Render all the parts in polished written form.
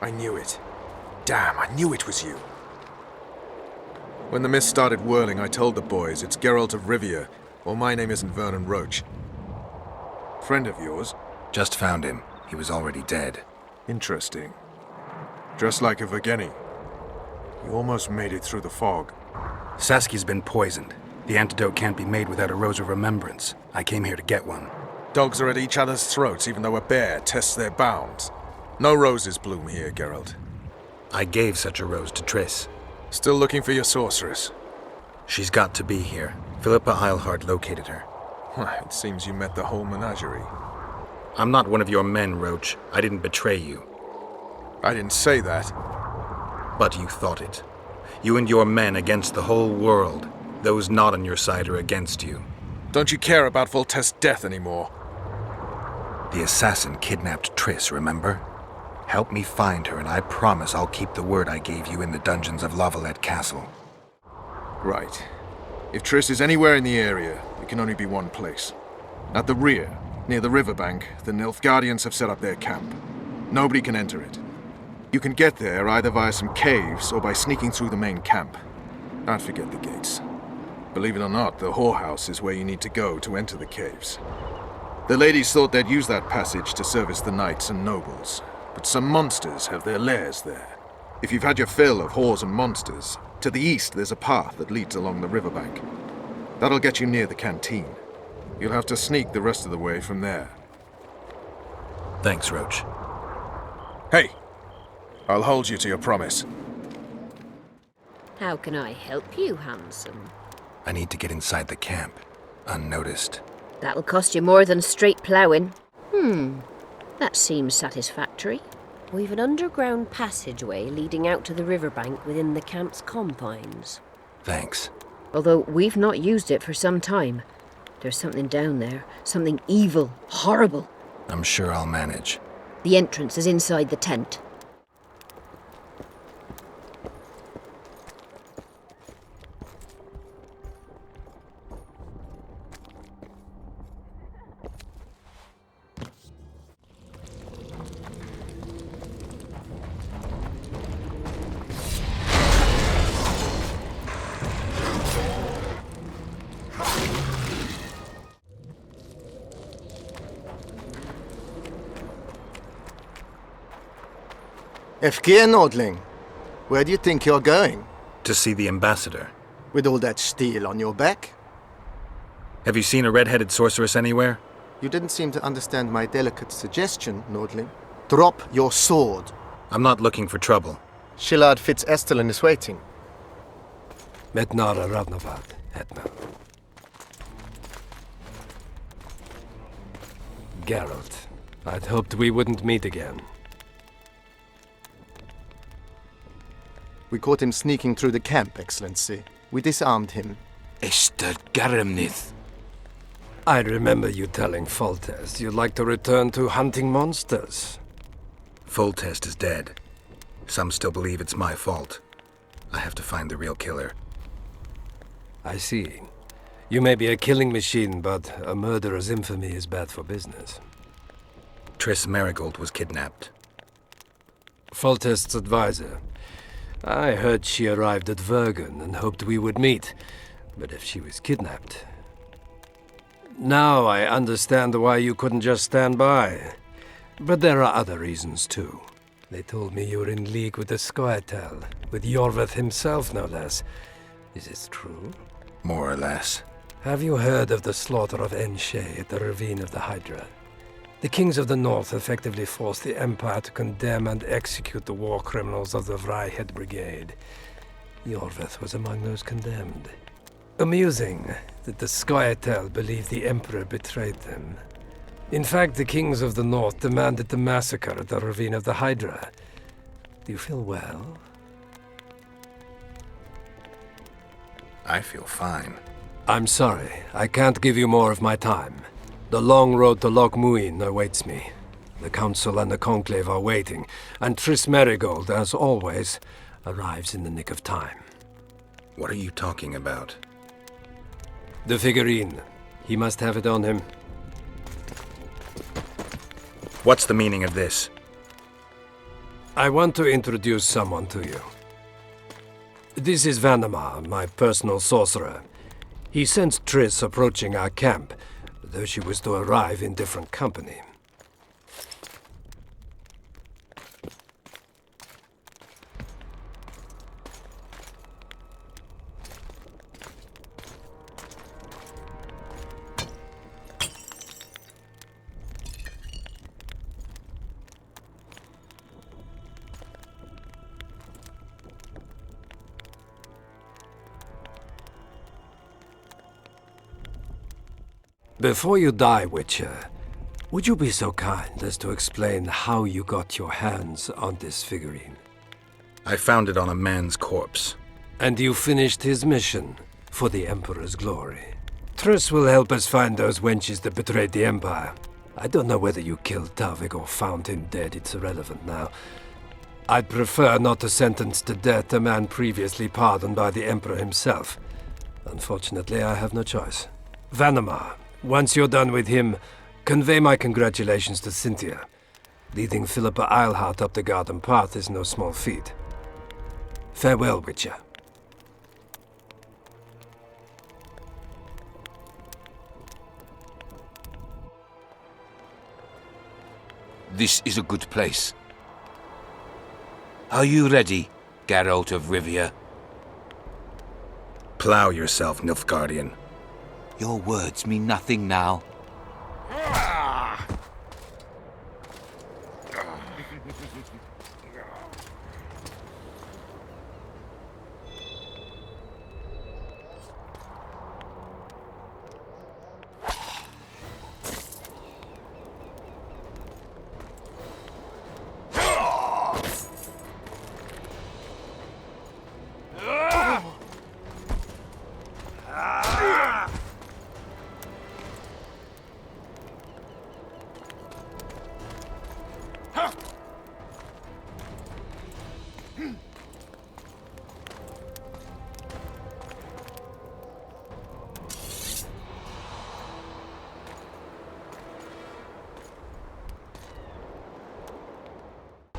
I knew it. Damn, I knew it was you. When the mist started whirling, I told the boys it's Geralt of Rivia, or my name isn't Vernon Roach. Friend of yours? Just found him. He was already dead. Interesting. Dressed like a Vergeni. You almost made it through the fog. Saski's been poisoned. The antidote can't be made without a Rose of Remembrance. I came here to get one. Dogs are at each other's throats, even though a bear tests their bounds. No roses bloom here, Geralt. I gave such a rose to Triss. Still looking for your sorceress? She's got to be here. Philippa Eilhart located her. It seems you met the whole menagerie. I'm not one of your men, Roach. I didn't betray you. I didn't say that. But you thought it. You and your men against the whole world. Those not on your side are against you. Don't you care about Voltest's death anymore? The assassin kidnapped Triss, remember? Help me find her, and I promise I'll keep the word I gave you in the dungeons of Lavalette Castle. Right. If Triss is anywhere in the area, it can only be one place. At the rear, near the riverbank, the Nilfgaardians have set up their camp. Nobody can enter it. You can get there either via some caves or by sneaking through the main camp. Don't forget the gates. Believe it or not, the whorehouse is where you need to go to enter the caves. The ladies thought they'd use that passage to service the knights and nobles, but some monsters have their lairs there. If you've had your fill of whores and monsters, to the east there's a path that leads along the riverbank. That'll get you near the canteen. You'll have to sneak the rest of the way from there. Thanks, Roach. Hey! I'll hold you to your promise. How can I help you, handsome? I need to get inside the camp, unnoticed. That'll cost you more than straight ploughing. That seems satisfactory. We've an underground passageway leading out to the riverbank within the camp's confines. Thanks. Although we've not used it for some time. There's something down there. Something evil, horrible. I'm sure I'll manage. The entrance is inside the tent. FK Nordling, where do you think you're going? To see the ambassador. With all that steel on your back? Have you seen a red-headed sorceress anywhere? You didn't seem to understand my delicate suggestion, Nordling. Drop your sword. I'm not looking for trouble. Shillard Fitz-Estelin is waiting. Metnara Ravnavad, Hetman. Geralt, I'd hoped we wouldn't meet again. We caught him sneaking through the camp, Excellency. We disarmed him. Ester Garamnith. I remember you telling Foltest you'd like to return to hunting monsters. Foltest is dead. Some still believe it's my fault. I have to find the real killer. I see. You may be a killing machine, but a murderer's infamy is bad for business. Triss Marigold was kidnapped. Foltest's advisor. I heard she arrived at Vergen and hoped we would meet, but if she was kidnapped... Now I understand why you couldn't just stand by. But there are other reasons too. They told me you were in league with the Scoia'tael, with Iorveth himself no less. Is this true? More or less. Have you heard of the slaughter of Enshe at the ravine of the Hydra? The kings of the north effectively forced the Empire to condemn and execute the war criminals of the Vryhed Brigade. Iorveth was among those condemned. Amusing that the Scoia'tael believed the Emperor betrayed them. In fact, the kings of the north demanded the massacre at the ravine of the Hydra. Do you feel well? I feel fine. I'm sorry. I can't give you more of my time. The long road to Loch Muin awaits me. The Council and the Conclave are waiting, and Triss Marigold, as always, arrives in the nick of time. What are you talking about? The figurine. He must have it on him. What's the meaning of this? I want to introduce someone to you. This is Vanamar, my personal sorcerer. He sensed Triss approaching our camp, though she was to arrive in different company. Before you die, Witcher, would you be so kind as to explain how you got your hands on this figurine? I found it on a man's corpse. And you finished his mission for the Emperor's glory. Triss will help us find those wenches that betrayed the Empire. I don't know whether you killed Tavik or found him dead, it's irrelevant now. I'd prefer not to sentence to death a man previously pardoned by the Emperor himself. Unfortunately, I have no choice. Vanamar, once you're done with him, convey my congratulations to Cynthia. Leading Philippa Eilhart up the garden path is no small feat. Farewell, Witcher. This is a good place. Are you ready, Geralt of Rivia? Plow yourself, Nilfgaardian. Your words mean nothing now.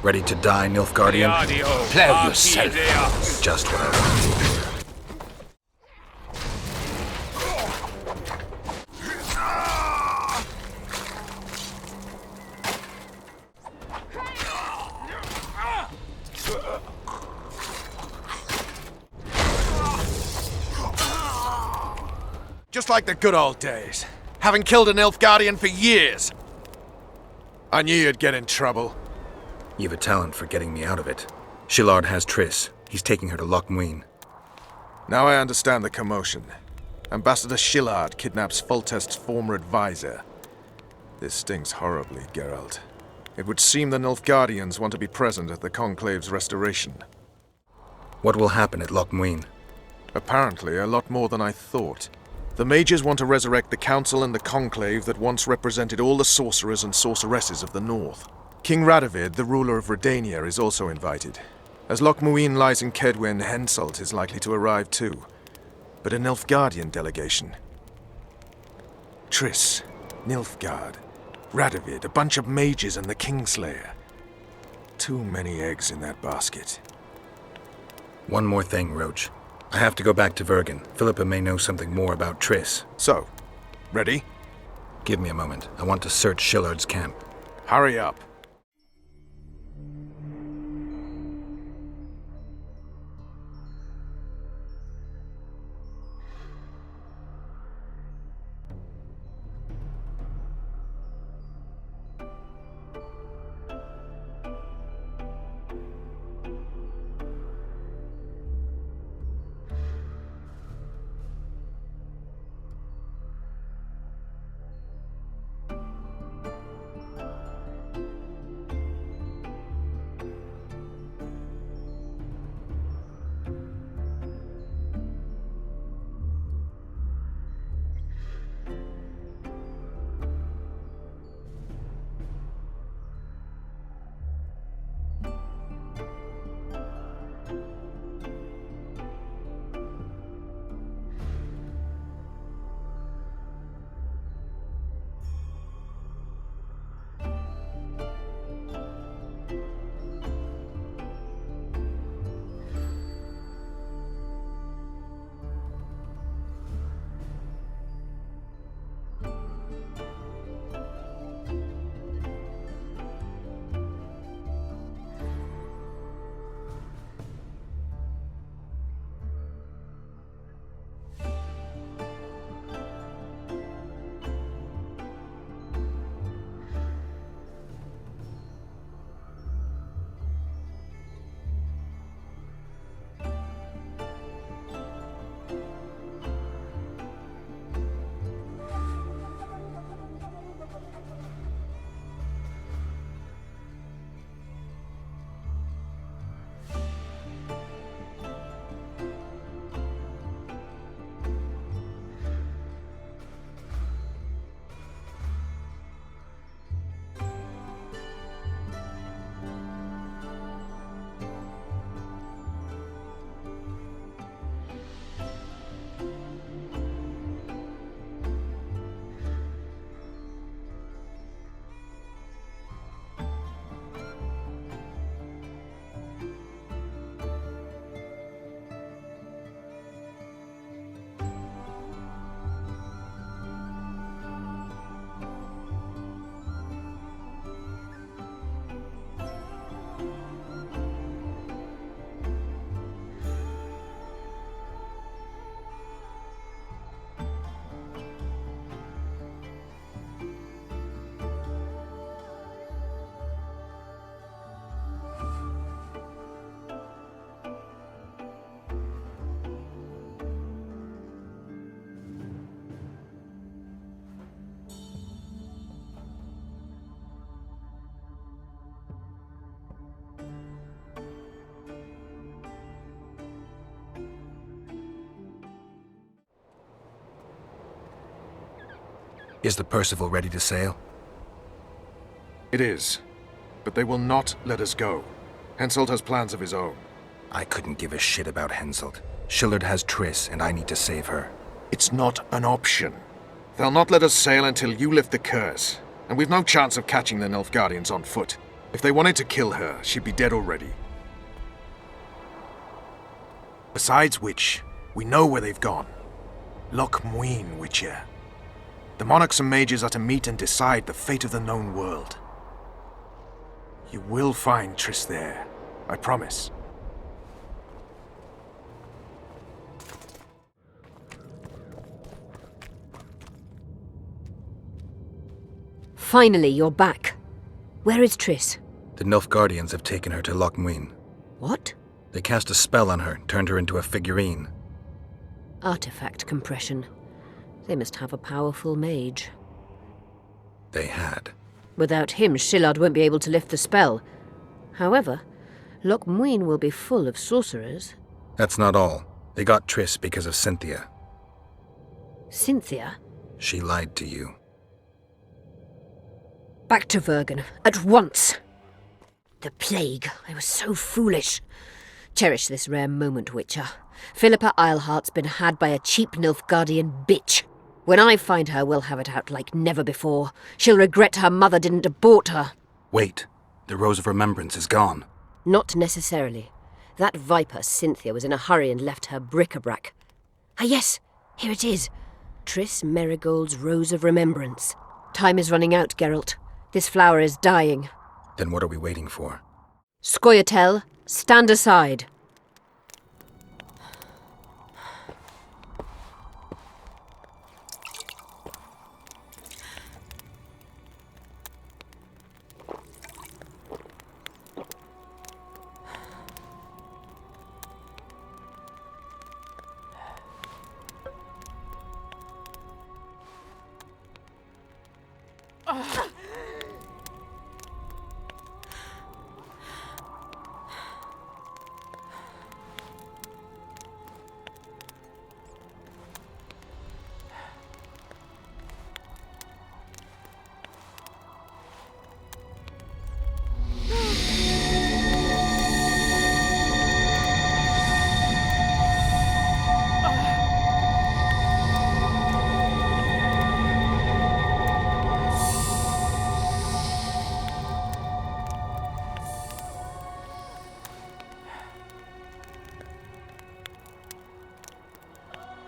Ready to die, Nilfgaardian? Plow yourself. Just what I wanted to hear. Just like the good old days. Having killed an Nilfgaardian for years. I knew you'd get in trouble. You've a talent for getting me out of it. Shillard has Triss. He's taking her to Loch Muin. Now I understand the commotion. Ambassador Shillard kidnaps Foltest's former advisor. This stings horribly, Geralt. It would seem the Nilfgaardians want to be present at the Conclave's restoration. What will happen at Loch Muin? Apparently, a lot more than I thought. The mages want to resurrect the Council and the Conclave that once represented all the sorcerers and sorceresses of the North. King Radovid, the ruler of Redania, is also invited. As Loch Muin lies in Kedwen, Henselt is likely to arrive too. But a Nilfgaardian delegation. Triss, Nilfgaard, Radovid, a bunch of mages and the Kingslayer. Too many eggs in that basket. One more thing, Roach. I have to go back to Vergen. Philippa may know something more about Triss. So, ready? Give me a moment. I want to search Shillard's camp. Hurry up. Is the Percival ready to sail? It is. But they will not let us go. Henselt has plans of his own. I couldn't give a shit about Henselt. Shillard has Triss, and I need to save her. It's not an option. They'll not let us sail until you lift the curse. And we've no chance of catching the Nilfgaardians on foot. If they wanted to kill her, she'd be dead already. Besides which, we know where they've gone. Loch Muin, Witcher. The monarchs and mages are to meet and decide the fate of the known world. You will find Triss there, I promise. Finally, you're back. Where is Triss? The Nilfgaardians have taken her to Loch Muin. What? They cast a spell on her, turned her into a figurine. Artifact compression. They must have a powerful mage. They had. Without him, Shillard won't be able to lift the spell. However, Loch Muin will be full of sorcerers. That's not all. They got Triss because of Cynthia. Cynthia? She lied to you. Back to Vergen, at once! The plague. I was so foolish. Cherish this rare moment, Witcher. Philippa Eilhart's been had by a cheap Nilfgaardian bitch. When I find her, we'll have it out like never before. She'll regret her mother didn't abort her. Wait. The Rose of Remembrance is gone. Not necessarily. That viper, Cynthia, was in a hurry and left her bric-a-brac. Ah yes, here it is. Triss Merigold's Rose of Remembrance. Time is running out, Geralt. This flower is dying. Then what are we waiting for? Scoia'tael, stand aside.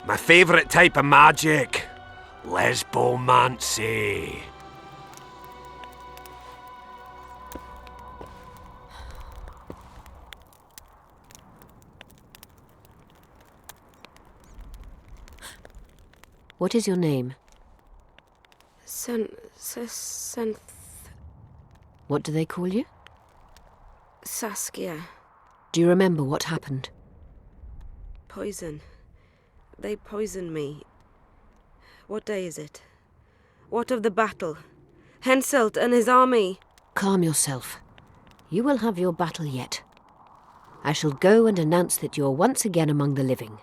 My favourite type of magic. Lesbomancy. What is your name? What do they call you? Saskia. Do you remember what happened? Poison. They poisoned me. What day is it? What of the battle? Henselt and his army. Calm yourself. You will have your battle yet. I shall go and announce that you're once again among the living.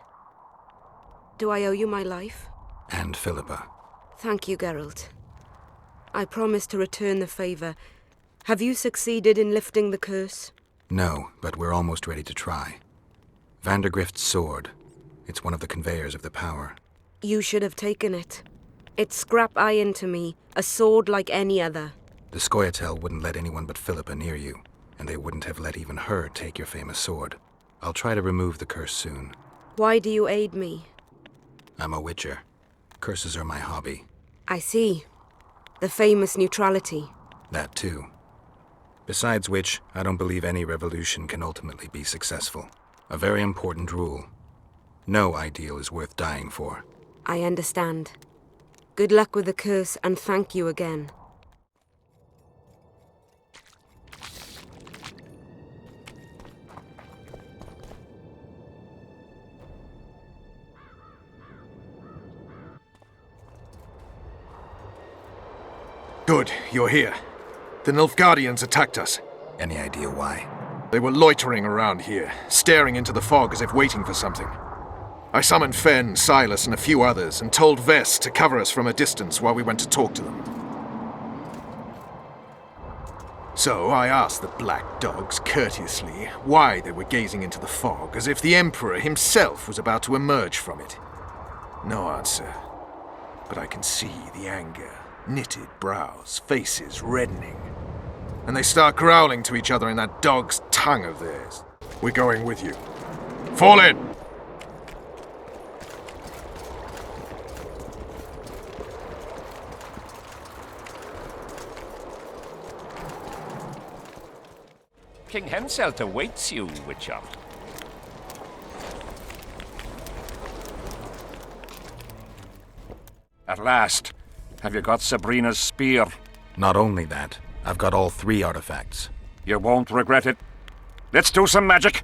Do I owe you my life? And Philippa. Thank you, Geralt. I promise to return the favour. Have you succeeded in lifting the curse? No, but we're almost ready to try. Vandergrift's sword. It's one of the conveyors of the power. You should have taken it. It's scrap iron to me, a sword like any other. The Scoia'tael wouldn't let anyone but Philippa near you, and they wouldn't have let even her take your famous sword. I'll try to remove the curse soon. Why do you aid me? I'm a witcher. Curses are my hobby. I see. The famous neutrality. That too. Besides which, I don't believe any revolution can ultimately be successful. A very important rule. No ideal is worth dying for. I understand. Good luck with the curse, and thank you again. Good, you're here. The Nilfgaardians attacked us. Any idea why? They were loitering around here, staring into the fog as if waiting for something. I summoned Fen, Silas, and a few others, and told Vess to cover us from a distance while we went to talk to them. So I asked the black dogs courteously why they were gazing into the fog as if the Emperor himself was about to emerge from it. No answer. But I can see the anger, knitted brows, faces reddening. And they start growling to each other in that dog's tongue of theirs. We're going with you. Fall in! King Henselt awaits you, Witcher. At last, have you got Sabrina's spear? Not only that, I've got all 3 artifacts. You won't regret it. Let's do some magic!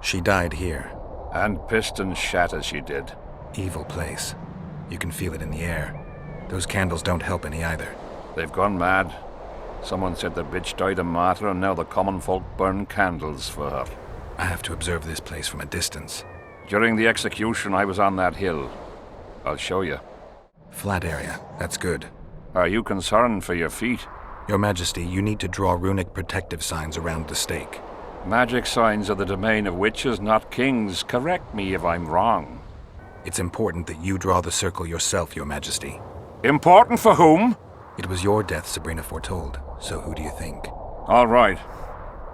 She died here. And piston shat as she did. Evil place. You can feel it in the air. Those candles don't help any either. They've gone mad. Someone said the bitch died a martyr and now the common folk burn candles for her. I have to observe this place from a distance. During the execution, I was on that hill. I'll show you. Flat area. That's good. Are you concerned for your feet? Your Majesty, you need to draw runic protective signs around the stake. Magic signs are the domain of witches, not kings. Correct me if I'm wrong. It's important that you draw the circle yourself, Your Majesty. Important for whom? It was your death Sabrina foretold, so who do you think? All right.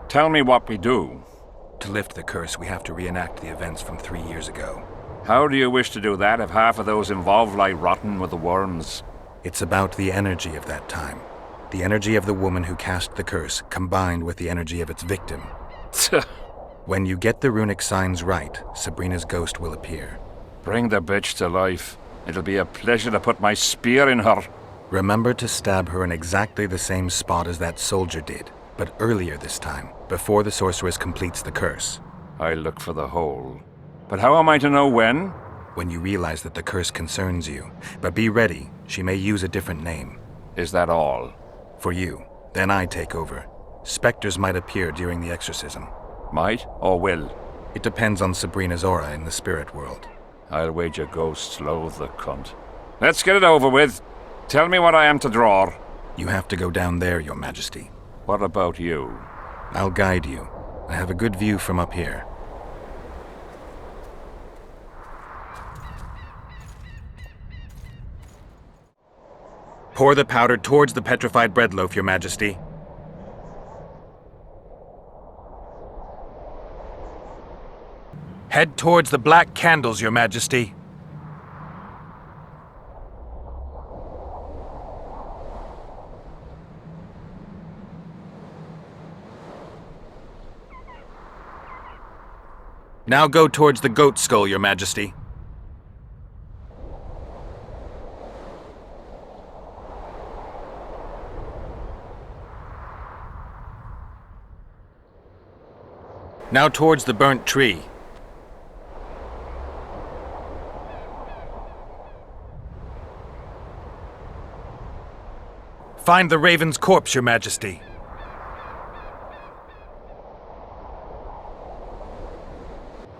Tell me what we do. To lift the curse, we have to reenact the events from 3 years ago. How do you wish to do that if half of those involved lie rotten with the worms? It's about the energy of that time. The energy of the woman who cast the curse, combined with the energy of its victim. When you get the runic signs right, Sabrina's ghost will appear. Bring the bitch to life. It'll be a pleasure to put my spear in her. Remember to stab her in exactly the same spot as that soldier did, but earlier this time, before the sorceress completes the curse. I'll look for the hole. But how am I to know when? When you realize that the curse concerns you. But be ready, she may use a different name. Is that all? For you. Then I take over. Spectres might appear during the exorcism. Might or will? It depends on Sabrina's aura in the spirit world. I'll wager ghosts loathe the cunt. Let's get it over with. Tell me what I am to draw. You have to go down there, Your Majesty. What about you? I'll guide you. I have a good view from up here. Pour the powder towards the petrified bread loaf, Your Majesty. Head towards the black candles, Your Majesty. Now go towards the goat skull, Your Majesty. Now towards the burnt tree. Find the raven's corpse, Your Majesty.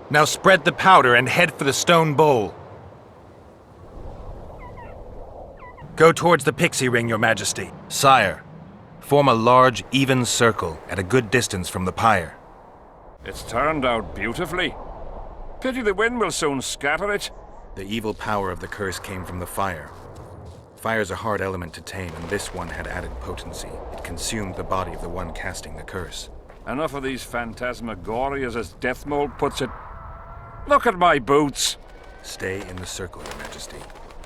Now spread the powder and head for the stone bowl. Go towards the pixie ring, Your Majesty. Sire, form a large, even circle at a good distance from the pyre. It's turned out beautifully. Pity the wind will soon scatter it. The evil power of the curse came from the fire. Fire's a hard element to tame, and this one had added potency. It consumed the body of the one casting the curse. Enough of these phantasmagorias, as Deathmold puts it. Look at my boots. Stay in the circle, Your Majesty.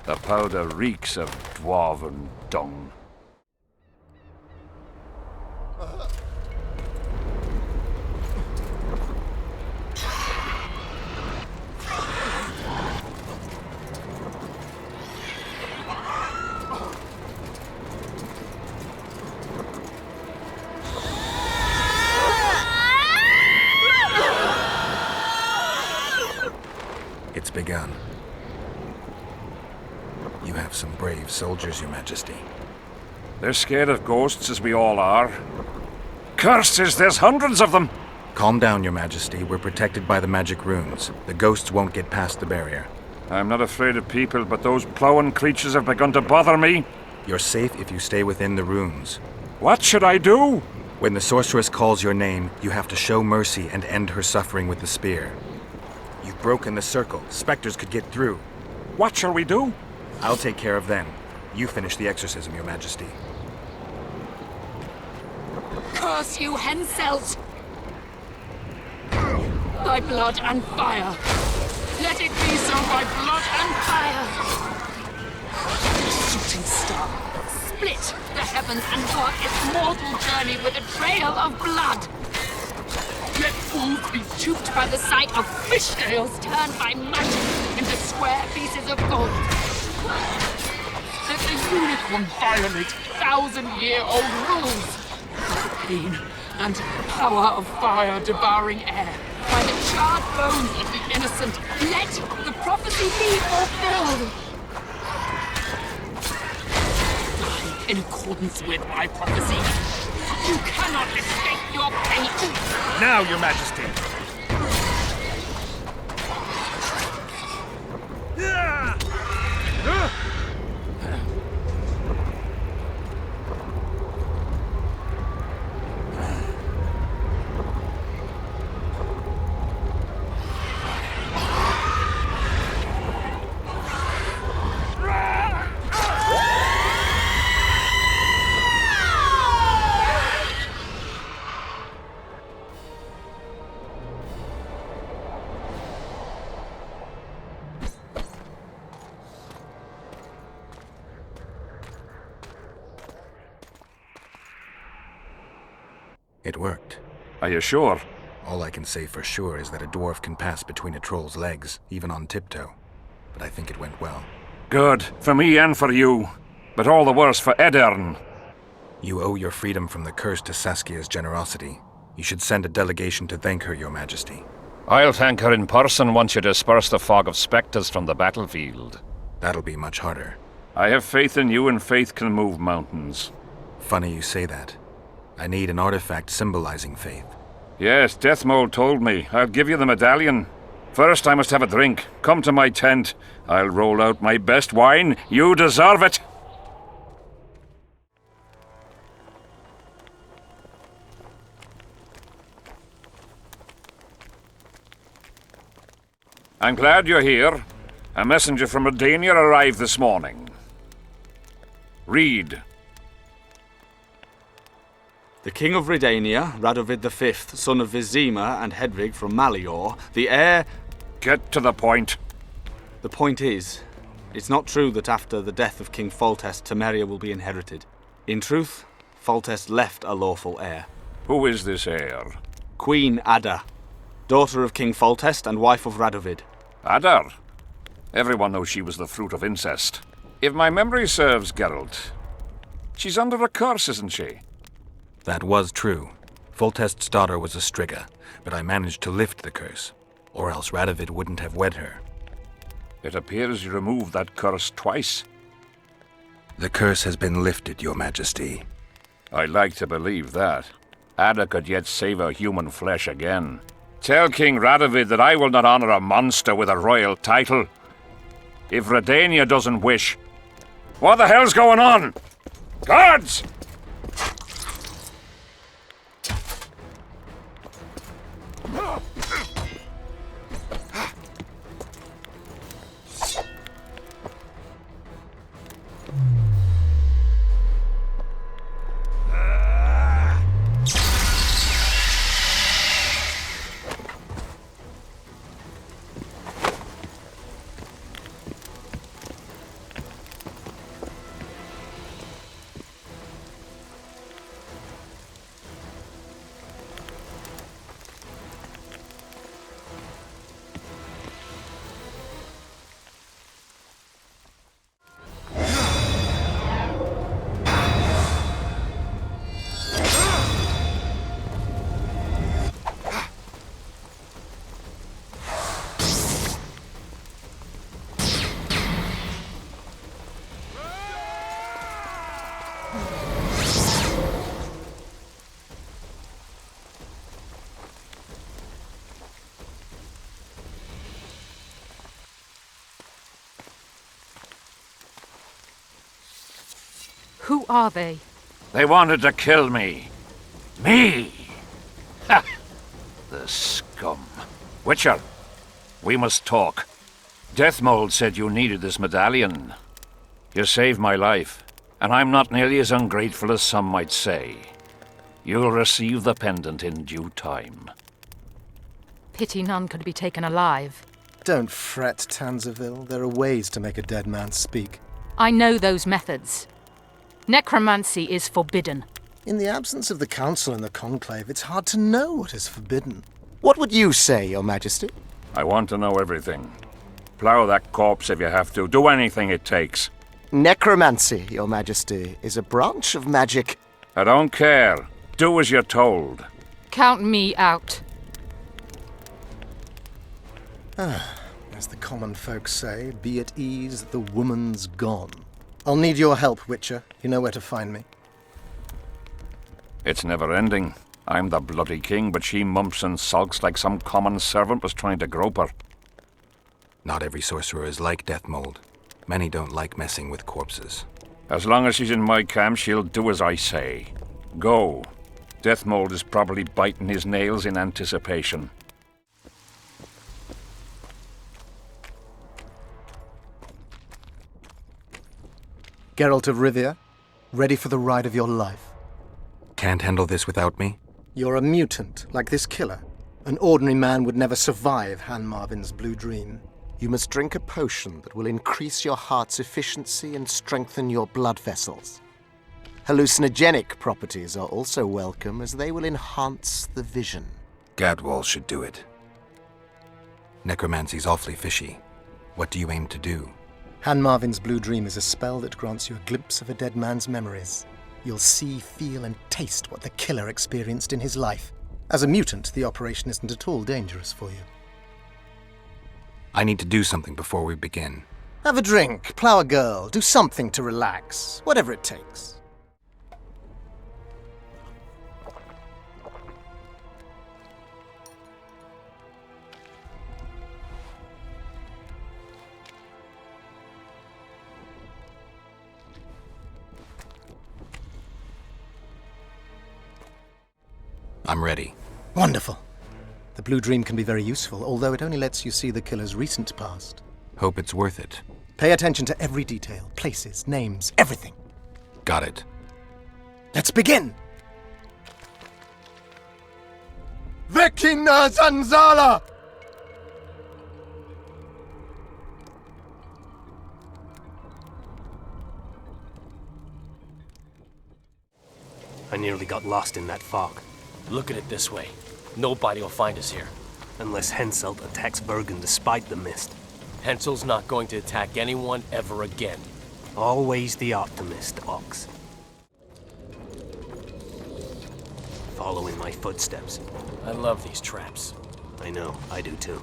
The powder reeks of dwarven dung. It's begun. You have some brave soldiers, Your Majesty. They're scared of ghosts, as we all are. Curses, there's hundreds of them! Calm down, Your Majesty. We're protected by the magic runes. The ghosts won't get past the barrier. I'm not afraid of people, but those plowing creatures have begun to bother me. You're safe if you stay within the runes. What should I do? When the sorceress calls your name, you have to show mercy and end her suffering with the spear. You've broken the circle. Spectres could get through. What shall we do? I'll take care of them. You finish the exorcism, Your Majesty. Curse you, Henselt! By blood and fire! Let it be so by blood and fire! Shooting star, split the heavens and mark its mortal journey with a trail of blood! Let fools be duped by the sight of fish scales turned by magic into square pieces of gold! Let the unicorn violate 1,000-year-old rules! Pain and power of fire devouring air, by the charred bones of the innocent, let the prophecy be fulfilled! Die in accordance with my prophecy. You cannot escape your fate! Now, Your Majesty! It worked. Are you sure? All I can say for sure is that a dwarf can pass between a troll's legs, even on tiptoe. But I think it went well. Good. For me and for you. But all the worse for Edern. You owe your freedom from the curse to Saskia's generosity. You should send a delegation to thank her, Your Majesty. I'll thank her in person once you disperse the fog of spectres from the battlefield. That'll be much harder. I have faith in you, and faith can move mountains. Funny you say that. I need an artifact symbolizing faith. Yes, Deathmold told me. I'll give you the medallion. First, I must have a drink. Come to my tent. I'll roll out my best wine. You deserve it! I'm glad you're here. A messenger from Redania arrived this morning. Read. The King of Redania, Radovid V, son of Vizima and Hedvig from Malior, the heir... Get to the point. The point is, it's not true that after the death of King Foltest, Temeria will be inherited. In truth, Foltest left a lawful heir. Who is this heir? Queen Ada, daughter of King Foltest and wife of Radovid. Adar? Everyone knows she was the fruit of incest. If my memory serves, Geralt, she's under a curse, isn't she? That was true. Foltest's daughter was a Striga, but I managed to lift the curse, or else Radovid wouldn't have wed her. It appears you removed that curse twice. The curse has been lifted, Your Majesty. I like to believe that. Ada could yet savour human flesh again. Tell King Radovid that I will not honour a monster with a royal title. If Redania doesn't wish... What the hell's going on? Guards! Who are they? They wanted to kill me. Me! Ha! The scum. Witcher, we must talk. Deathmold said you needed this medallion. You saved my life, and I'm not nearly as ungrateful as some might say. You'll receive the pendant in due time. Pity none could be taken alive. Don't fret, Tanzaville. There are ways to make a dead man speak. I know those methods. Necromancy is forbidden. In the absence of the Council and the Conclave, it's hard to know what is forbidden. What would you say, Your Majesty? I want to know everything. Plow that corpse if you have to. Do anything it takes. Necromancy, Your Majesty, is a branch of magic. I don't care. Do as you're told. Count me out. As the common folk say, be at ease, the woman's gone. I'll need your help, Witcher. You know where to find me. It's never ending. I'm the bloody king, but she mumps and sulks like some common servant was trying to grope her. Not every sorcerer is like Deathmold. Many don't like messing with corpses. As long as she's in my camp, she'll do as I say. Go. Deathmold is probably biting his nails in anticipation. Geralt of Rivia, ready for the ride of your life. Can't handle this without me? You're a mutant, like this killer. An ordinary man would never survive Han Marvin's blue dream. You must drink a potion that will increase your heart's efficiency and strengthen your blood vessels. Hallucinogenic properties are also welcome, as they will enhance the vision. Gadwall should do it. Necromancy's awfully fishy. What do you aim to do? Han Marvin's blue dream is a spell that grants you a glimpse of a dead man's memories. You'll see, feel, and taste what the killer experienced in his life. As a mutant, the operation isn't at all dangerous for you. I need to do something before we begin. Have a drink, plow a girl, do something to relax, whatever it takes. I'm ready. Wonderful. The blue dream can be very useful, although it only lets you see the killer's recent past. Hope it's worth it. Pay attention to every detail, places, names, everything. Got it. Let's begin! Vecina Zanzala! I nearly got lost in that fog. Look at it this way. Nobody will find us here. Unless Henselt attacks Bergen despite the mist. Hensel's not going to attack anyone ever again. Always the optimist, Ox. Follow in my footsteps. I love these traps. I know, I do too.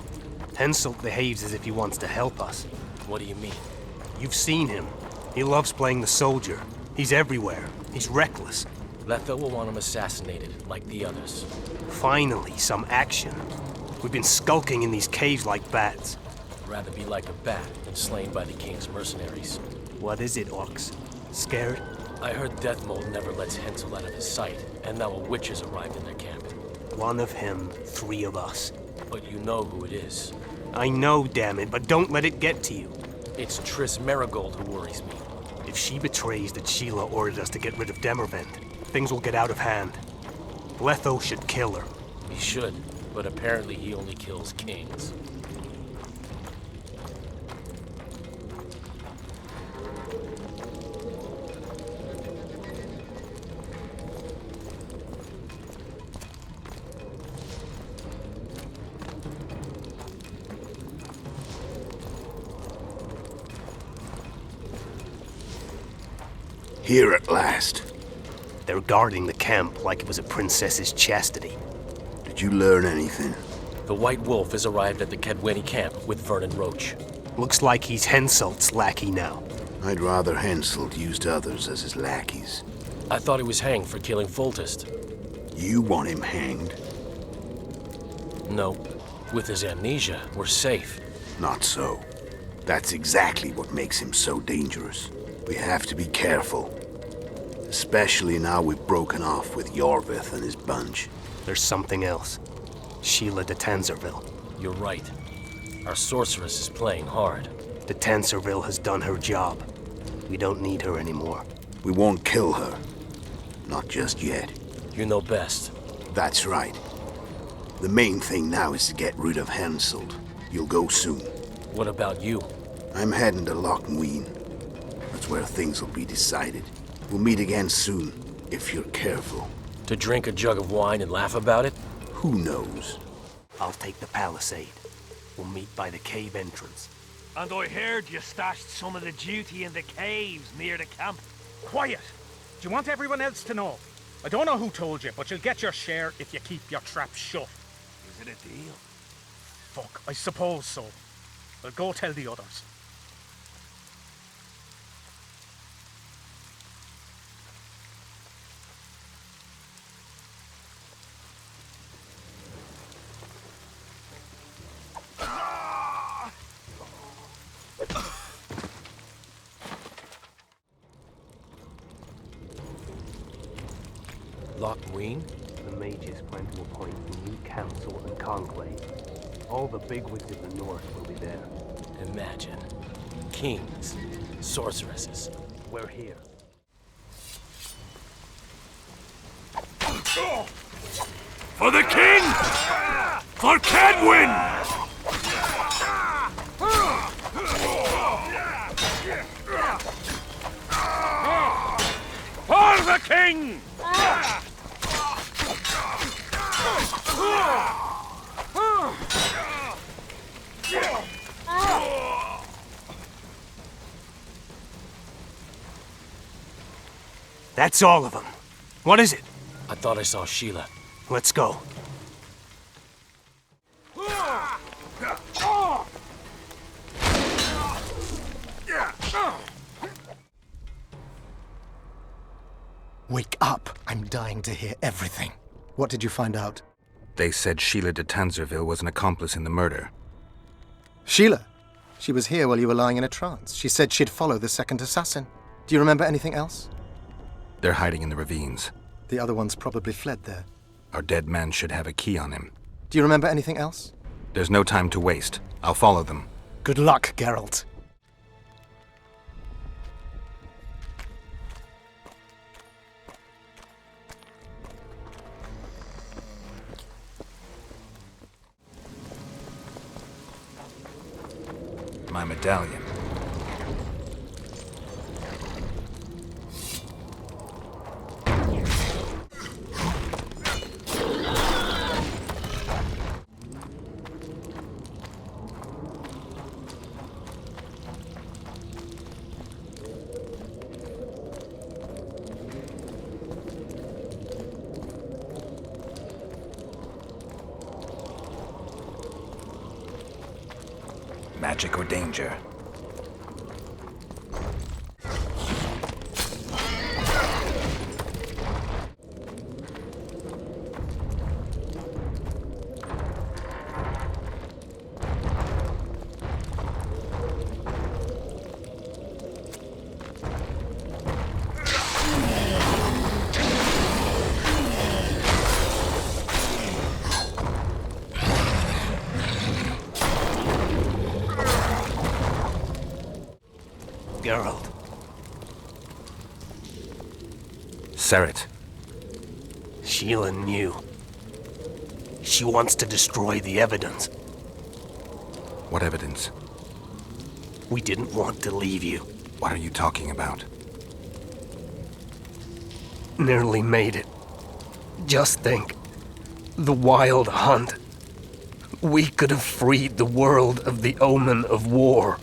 Henselt behaves as if he wants to help us. What do you mean? You've seen him. He loves playing the soldier. He's everywhere. He's reckless. Letha will want him assassinated, like the others. Finally, some action. We've been skulking in these caves like bats. I'd rather be like a bat than slain by the king's mercenaries. What is it, Ox? Scared? I heard Deathmold never lets Hensel out of his sight, and now a witch has arrived in their camp. One of him, 3 of us. But you know who it is. I know, damn it, but don't let it get to you. It's Triss Merigold who worries me. If she betrays that Sheila ordered us to get rid of Demervent, things will get out of hand. Letho should kill her. He should, but apparently he only kills kings. Here at last. They're guarding the camp like it was a princess's chastity. Did you learn anything? The White Wolf has arrived at the Kedweni camp with Vernon Roach. Looks like he's Henselt's lackey now. I'd rather Henselt used others as his lackeys. I thought he was hanged for killing Foltest. You want him hanged? No. With his amnesia, we're safe. Not so. That's exactly what makes him so dangerous. We have to be careful. Especially now we've broken off with Yorvith and his bunch. There's something else. Sheila de Tanserville. You're right. Our sorceress is playing hard. De Tanserville has done her job. We don't need her anymore. We won't kill her. Not just yet. You know best. That's right. The main thing now is to get rid of Henselt. You'll go soon. What about you? I'm heading to Loch Muin. That's where things will be decided. We'll meet again soon, if you're careful. To drink a jug of wine and laugh about it? Who knows? I'll take the palisade. We'll meet by the cave entrance. And I heard you stashed some of the duty in the caves near the camp. Quiet! Do you want everyone else to know? I don't know who told you, but you'll get your share if you keep your trap shut. Is it a deal? Fuck, I suppose so. I'll go tell the others. Loch Muin? The mages plan to appoint a new council and conclave. All the bigwigs of the north will be there. Imagine. Kings. Sorceresses. We're here. For the king! For Cadwyn! For the king! That's all of them. What is it? I thought I saw Sheila. Let's go. Wake up! I'm dying to hear everything. What did you find out? They said Sheila de Tanserville was an accomplice in the murder. Sheila? She was here while you were lying in a trance. She said she'd follow the second assassin. Do you remember anything else? They're hiding in the ravines. The other ones probably fled there. Our dead man should have a key on him. Do you remember anything else? There's no time to waste. I'll follow them. Good luck, Geralt. My medallion. Magic or danger? Geralt. Serret. Sheila knew. She wants to destroy the evidence. What evidence? We didn't want to leave you. What are you talking about? Nearly made it. Just think. The Wild Hunt. We could have freed the world of the omen of war.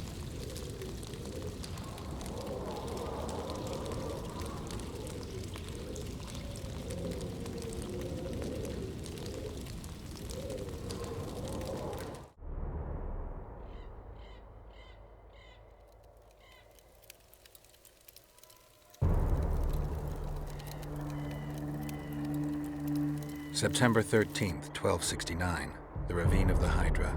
September 13th, 1269. The Ravine of the Hydra.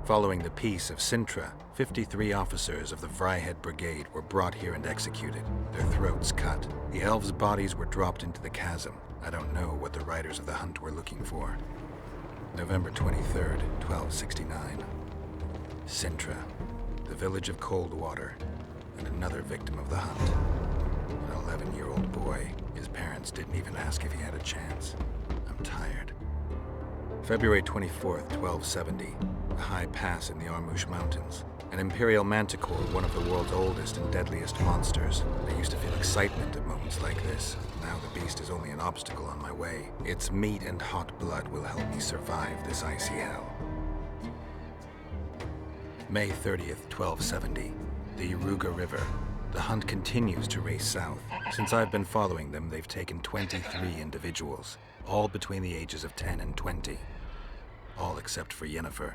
Following the peace of Sintra, 53 officers of the Fryhead Brigade were brought here and executed, their throats cut. The elves' bodies were dropped into the chasm. I don't know what the riders of the hunt were looking for. November 23rd, 1269. Sintra, the village of Coldwater, and another victim of the hunt. An 11-year-old boy. His parents didn't even ask if he had a chance. I'm tired. February 24th, 1270. A high pass in the Armouche Mountains. An imperial manticore, one of the world's oldest and deadliest monsters. I used to feel excitement at moments like this. Now the beast is only an obstacle on my way. Its meat and hot blood will help me survive this icy hell. May 30th, 1270. The Iruga River. The hunt continues to race south. Since I've been following them, they've taken 23 individuals, all between the ages of 10 and 20. All except for Yennefer.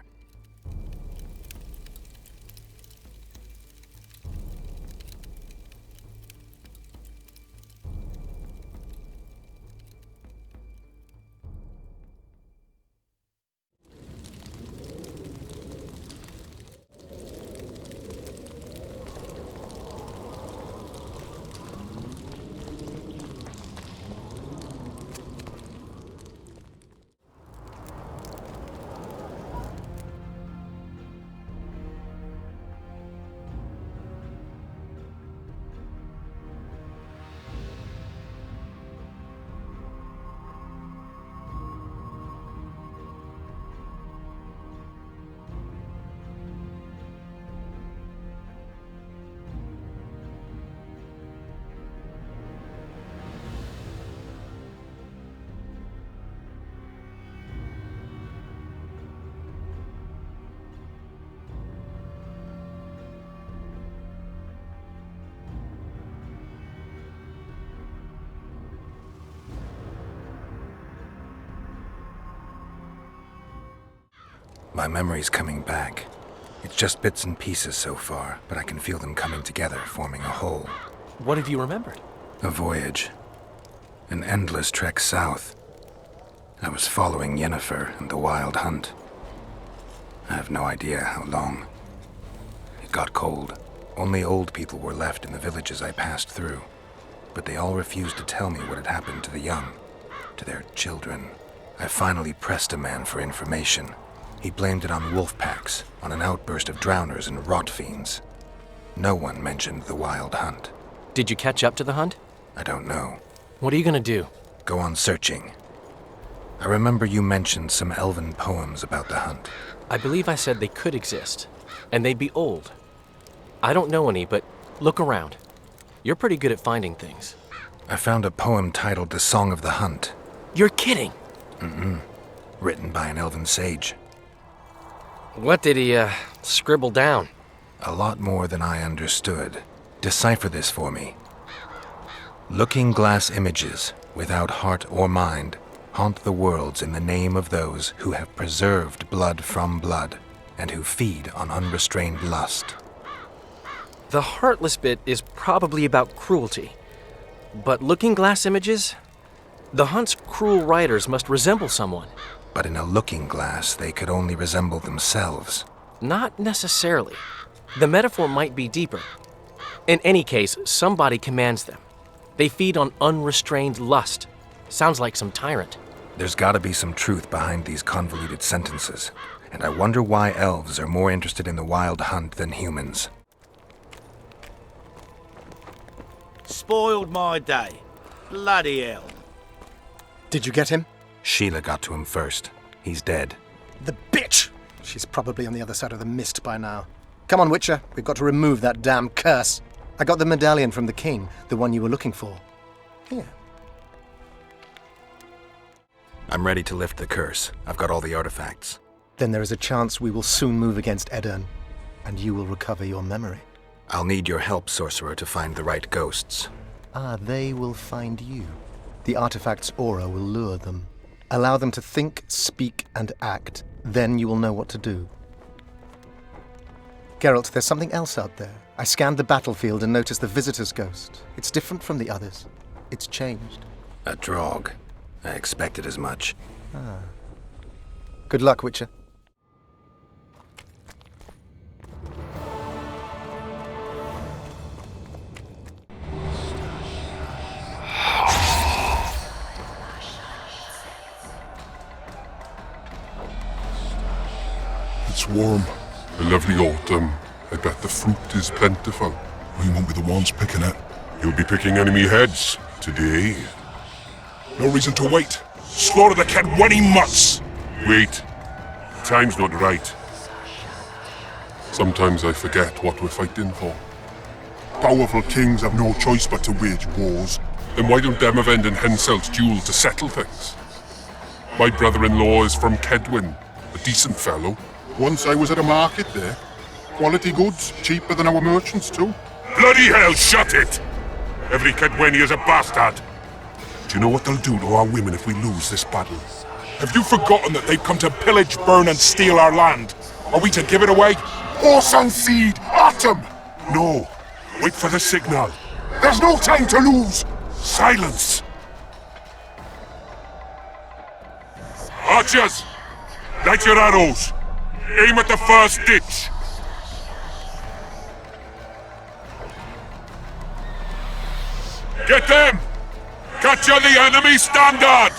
My memory's coming back. It's just bits and pieces so far, but I can feel them coming together, forming a whole. What have you remembered? A voyage. An endless trek south. I was following Yennefer and the wild hunt. I have no idea how long. It got cold. Only old people were left in the villages I passed through. But they all refused to tell me what had happened to the young, to their children. I finally pressed a man for information. He blamed it on wolf packs, on an outburst of drowners and rot fiends. No one mentioned the wild hunt. Did you catch up to the hunt? I don't know. What are you gonna do? Go on searching. I remember you mentioned some elven poems about the hunt. I believe I said they could exist, and they'd be old. I don't know any, but look around. You're pretty good at finding things. I found a poem titled The Song of the Hunt. You're kidding! Mm-mm. Written by an elven sage. What did he, scribble down? A lot more than I understood. Decipher this for me. Looking glass images, without heart or mind, haunt the worlds in the name of those who have preserved blood from blood, and who feed on unrestrained lust. The heartless bit is probably about cruelty. But looking glass images? The hunt's cruel riders must resemble someone. But in a looking glass, they could only resemble themselves. Not necessarily. The metaphor might be deeper. In any case, somebody commands them. They feed on unrestrained lust. Sounds like some tyrant. There's gotta be some truth behind these convoluted sentences. And I wonder why elves are more interested in the wild hunt than humans. Spoiled my day. Bloody hell. Did you get him? Sheila got to him first. He's dead. The bitch! She's probably on the other side of the mist by now. Come on, Witcher. We've got to remove that damn curse. I got the medallion from the king, the one you were looking for. Here. I'm ready to lift the curse. I've got all the artifacts. Then there is a chance we will soon move against Edirn, and you will recover your memory. I'll need your help, sorcerer, to find the right ghosts. Ah, they will find you. The artifact's aura will lure them. Allow them to think, speak, and act. Then you will know what to do. Geralt, there's something else out there. I scanned the battlefield and noticed the visitor's ghost. It's different from the others. It's changed. A Draug. I expected as much. Ah. Good luck, Witcher. warm. A lovely autumn. I bet the fruit is plentiful. We won't be the ones picking it. You'll be picking enemy heads today. No reason to wait. Slaughter the Cadwenny mutts! Wait. Time's not right. Sometimes I forget what we're fighting for. Powerful kings have no choice but to wage wars. Then why don't Demavend and Henselt duel to settle things? My brother-in-law is from Kedwin, a decent fellow. Once I was at a market there. Quality goods, cheaper than our merchants too. Bloody hell, shut it! Every Kedweni is a bastard. Do you know what they'll do to our women if we lose this battle? Have you forgotten that they've come to pillage, burn and steal our land? Are we to give it away? Horse and seed, Autumn! No, wait for the signal. There's no time to lose! Silence! Archers! Light your arrows! Aim at the first ditch! Get them! Capture the enemy standard!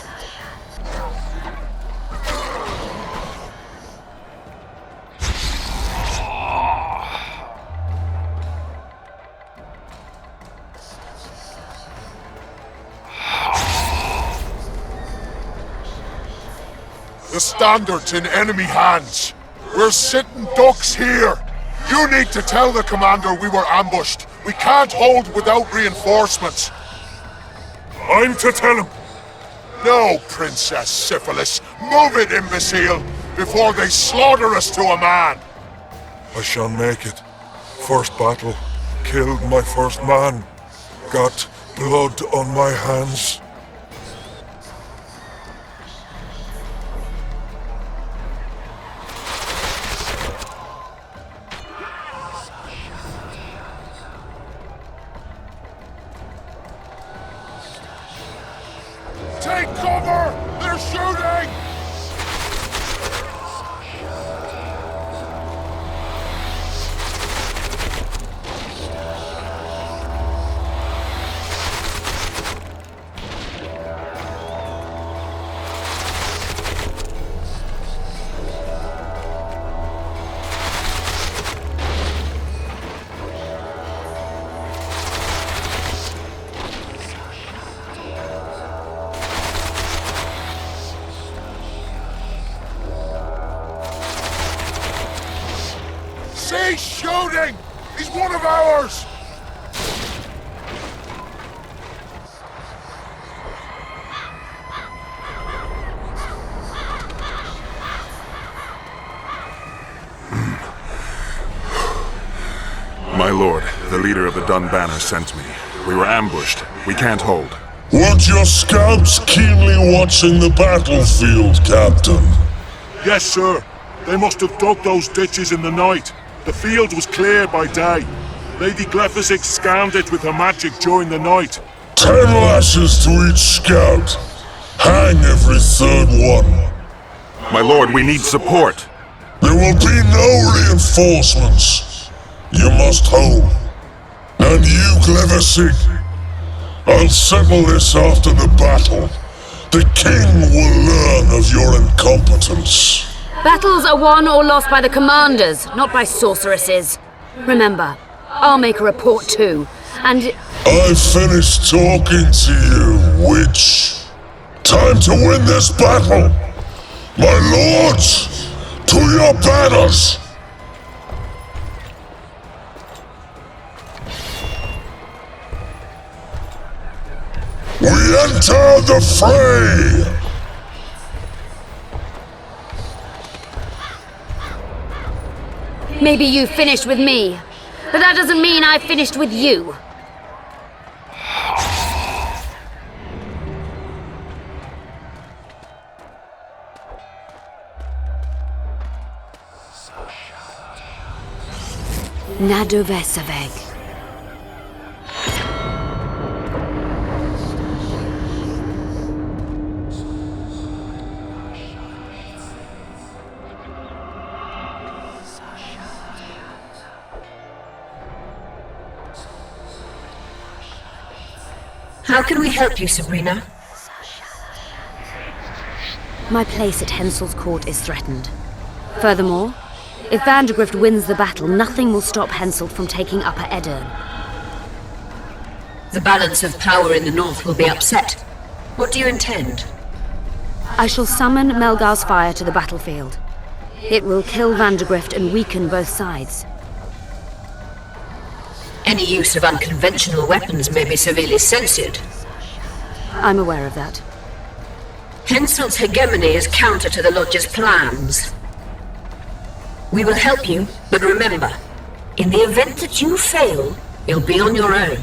The standard's in enemy hands. We're sitting ducks here. You need to tell the commander we were ambushed. We can't hold without reinforcements. I'm to tell him. No, Princess Syphilis. Move it, imbecile, before they slaughter us to a man. I shall make it. First battle. Killed my first man. Got blood on my hands. Take cover! They're shooting! Cease shooting! He's one of ours! My lord, the leader of the Dun Banner sent me. We were ambushed. We can't hold. Weren't your scouts keenly watching the battlefield, Captain? Yes, sir. They must have dug those ditches in the night. The field was clear by day. Lady Glephisic scanned it with her magic during the night. 10 lashes to each scout. Hang every third one. My lord, we need support. There will be no reinforcements. You must hold. And you, Glephisic, I'll settle this after the battle. The king will learn of your incompetence. Battles are won or lost by the commanders, not by sorceresses. Remember, I'll make a report too, and... I've finished talking to you, witch. Time to win this battle. My lords, to your banners. We enter the fray! Maybe you finished with me, but that doesn't mean I finished with you. Nadovesaveg. How can we help you, Sabrina? My place at Hensel's court is threatened. Furthermore, If Vandergrift wins the battle, nothing will stop Henselt from taking Upper Edirne. The balance of power in the north will be upset. What do you intend? I shall summon Melgar's fire to the battlefield. It will kill Vandergrift and weaken both sides. Any use of unconventional weapons may be severely censored. I'm aware of that. Henselt's hegemony is counter to the Lodge's plans. We will help you, but remember, in the event that you fail, you'll be on your own.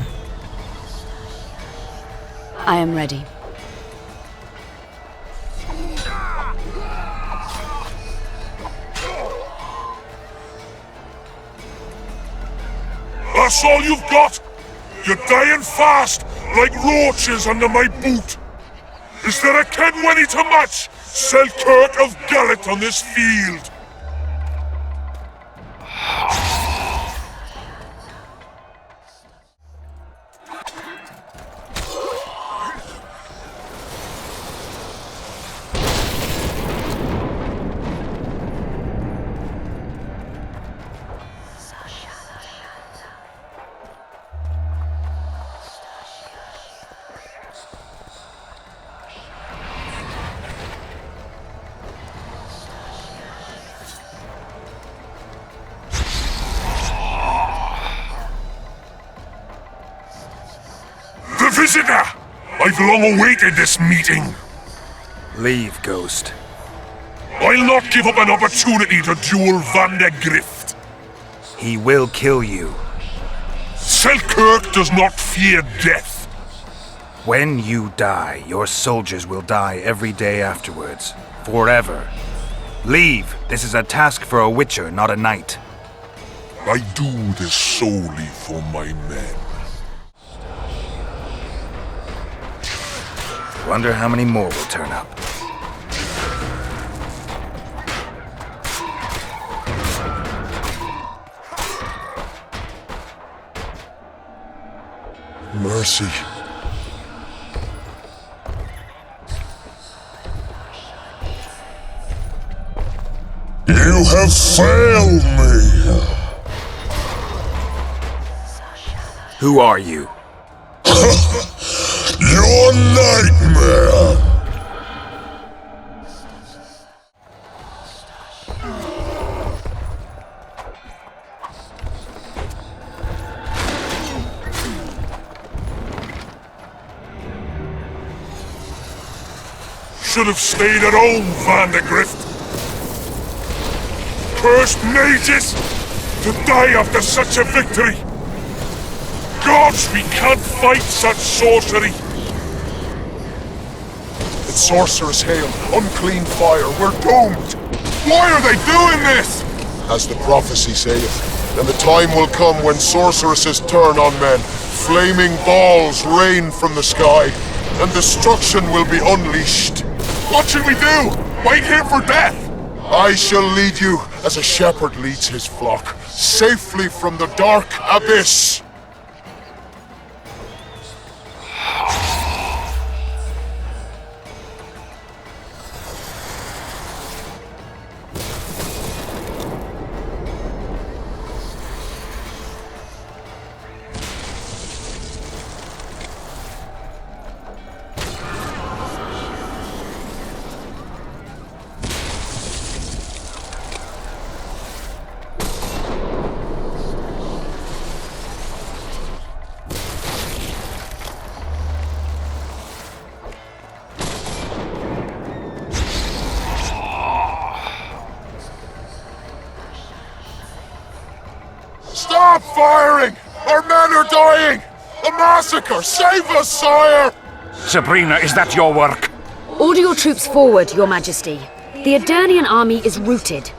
I am ready. That's all you've got? You're dying fast, like roaches under my boot. Is there a Kenwenny to match Selkirk of Geralt on this field? Visitor! I've long awaited this meeting. Leave, Ghost. I'll not give up an opportunity to duel Vandergrift. He will kill you. Selkirk does not fear death. When you die, your soldiers will die every day afterwards. Forever. Leave. This is a task for a witcher, not a knight. I do this solely for my men. Wonder how many more will turn up. Mercy. You have failed me. Who are you? Your nightmare! Should have stayed at home, Vandergrift. Cursed mages! To die after such a victory! Gods, we can't fight such sorcery! It's sorceress hail, unclean fire, we're doomed! Why are they doing this? As the prophecy saith, then the time will come when sorceresses turn on men, flaming balls rain from the sky, and destruction will be unleashed. What should we do? Wait here for death? I shall lead you as a shepherd leads his flock, safely from the dark abyss. Stop firing! Our men are dying! A massacre! Save us, sire! Sabrina, is that your work? Order your troops forward, Your Majesty. The Edirnian army is routed.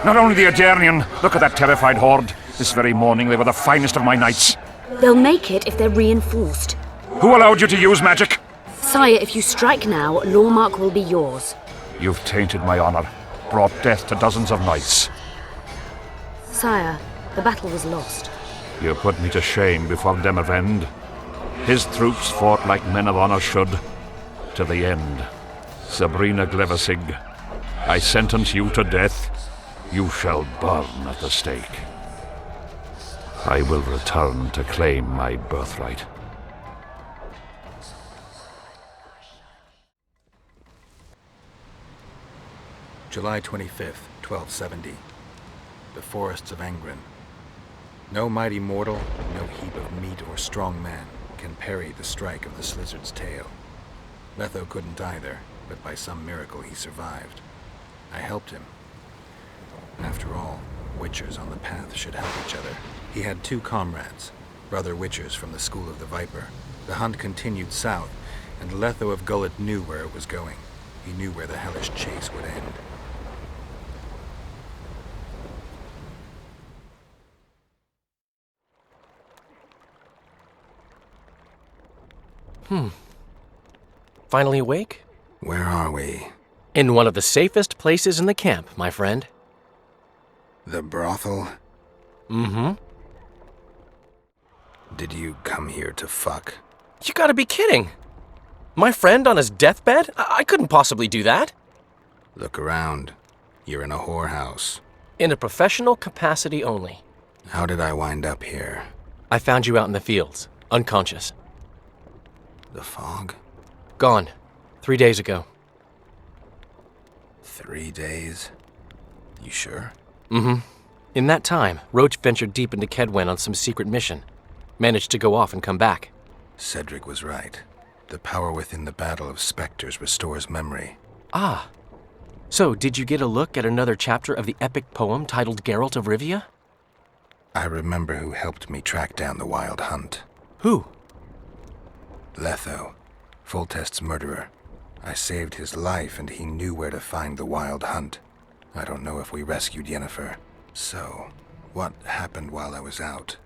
Not only the Edirnian, look at that terrified horde. This very morning they were the finest of my knights. They'll make it if they're reinforced. Who allowed you to use magic? Sire, if you strike now, Lawmark will be yours. You've tainted my honor, brought death to dozens of knights. Sire, the battle was lost. You put me to shame before Demavend. His troops fought like men of honor should, to the end. Sabrina Glevesig, I sentence you to death. you shall burn at the stake. I will return to claim my birthright. July 25th, 1270. The forests of Angren. No mighty mortal, no heap of meat or strong man can parry the strike of the Slizzard's tail. Letho couldn't either, but by some miracle he survived. I helped him. After all, Witchers on the path should help each other. He had 2 comrades, brother Witchers from the School of the Viper. The hunt continued south, and Letho of Gullet knew where it was going. He knew where the hellish chase would end. Finally awake? Where are we? In one of the safest places in the camp, my friend. The brothel? Mm-hmm. Did you come here to fuck? You gotta be kidding! My friend on his deathbed? I couldn't possibly do that. Look around. You're in a whorehouse. In a professional capacity only. How did I wind up here? I found you out in the fields, unconscious. The fog? Gone. 3 days ago. 3 days? You sure? Mm-hmm. In that time, Roach ventured deep into Kedwen on some secret mission. Managed to go off and come back. Cedric was right. The power within the Battle of Spectres restores memory. Ah. So, did you get a look at another chapter of the epic poem titled Geralt of Rivia? I remember who helped me track down the Wild Hunt. Who? Letho, Foltest's murderer. I saved his life and he knew where to find the Wild Hunt. I don't know if we rescued Yennefer. So, what happened while I was out?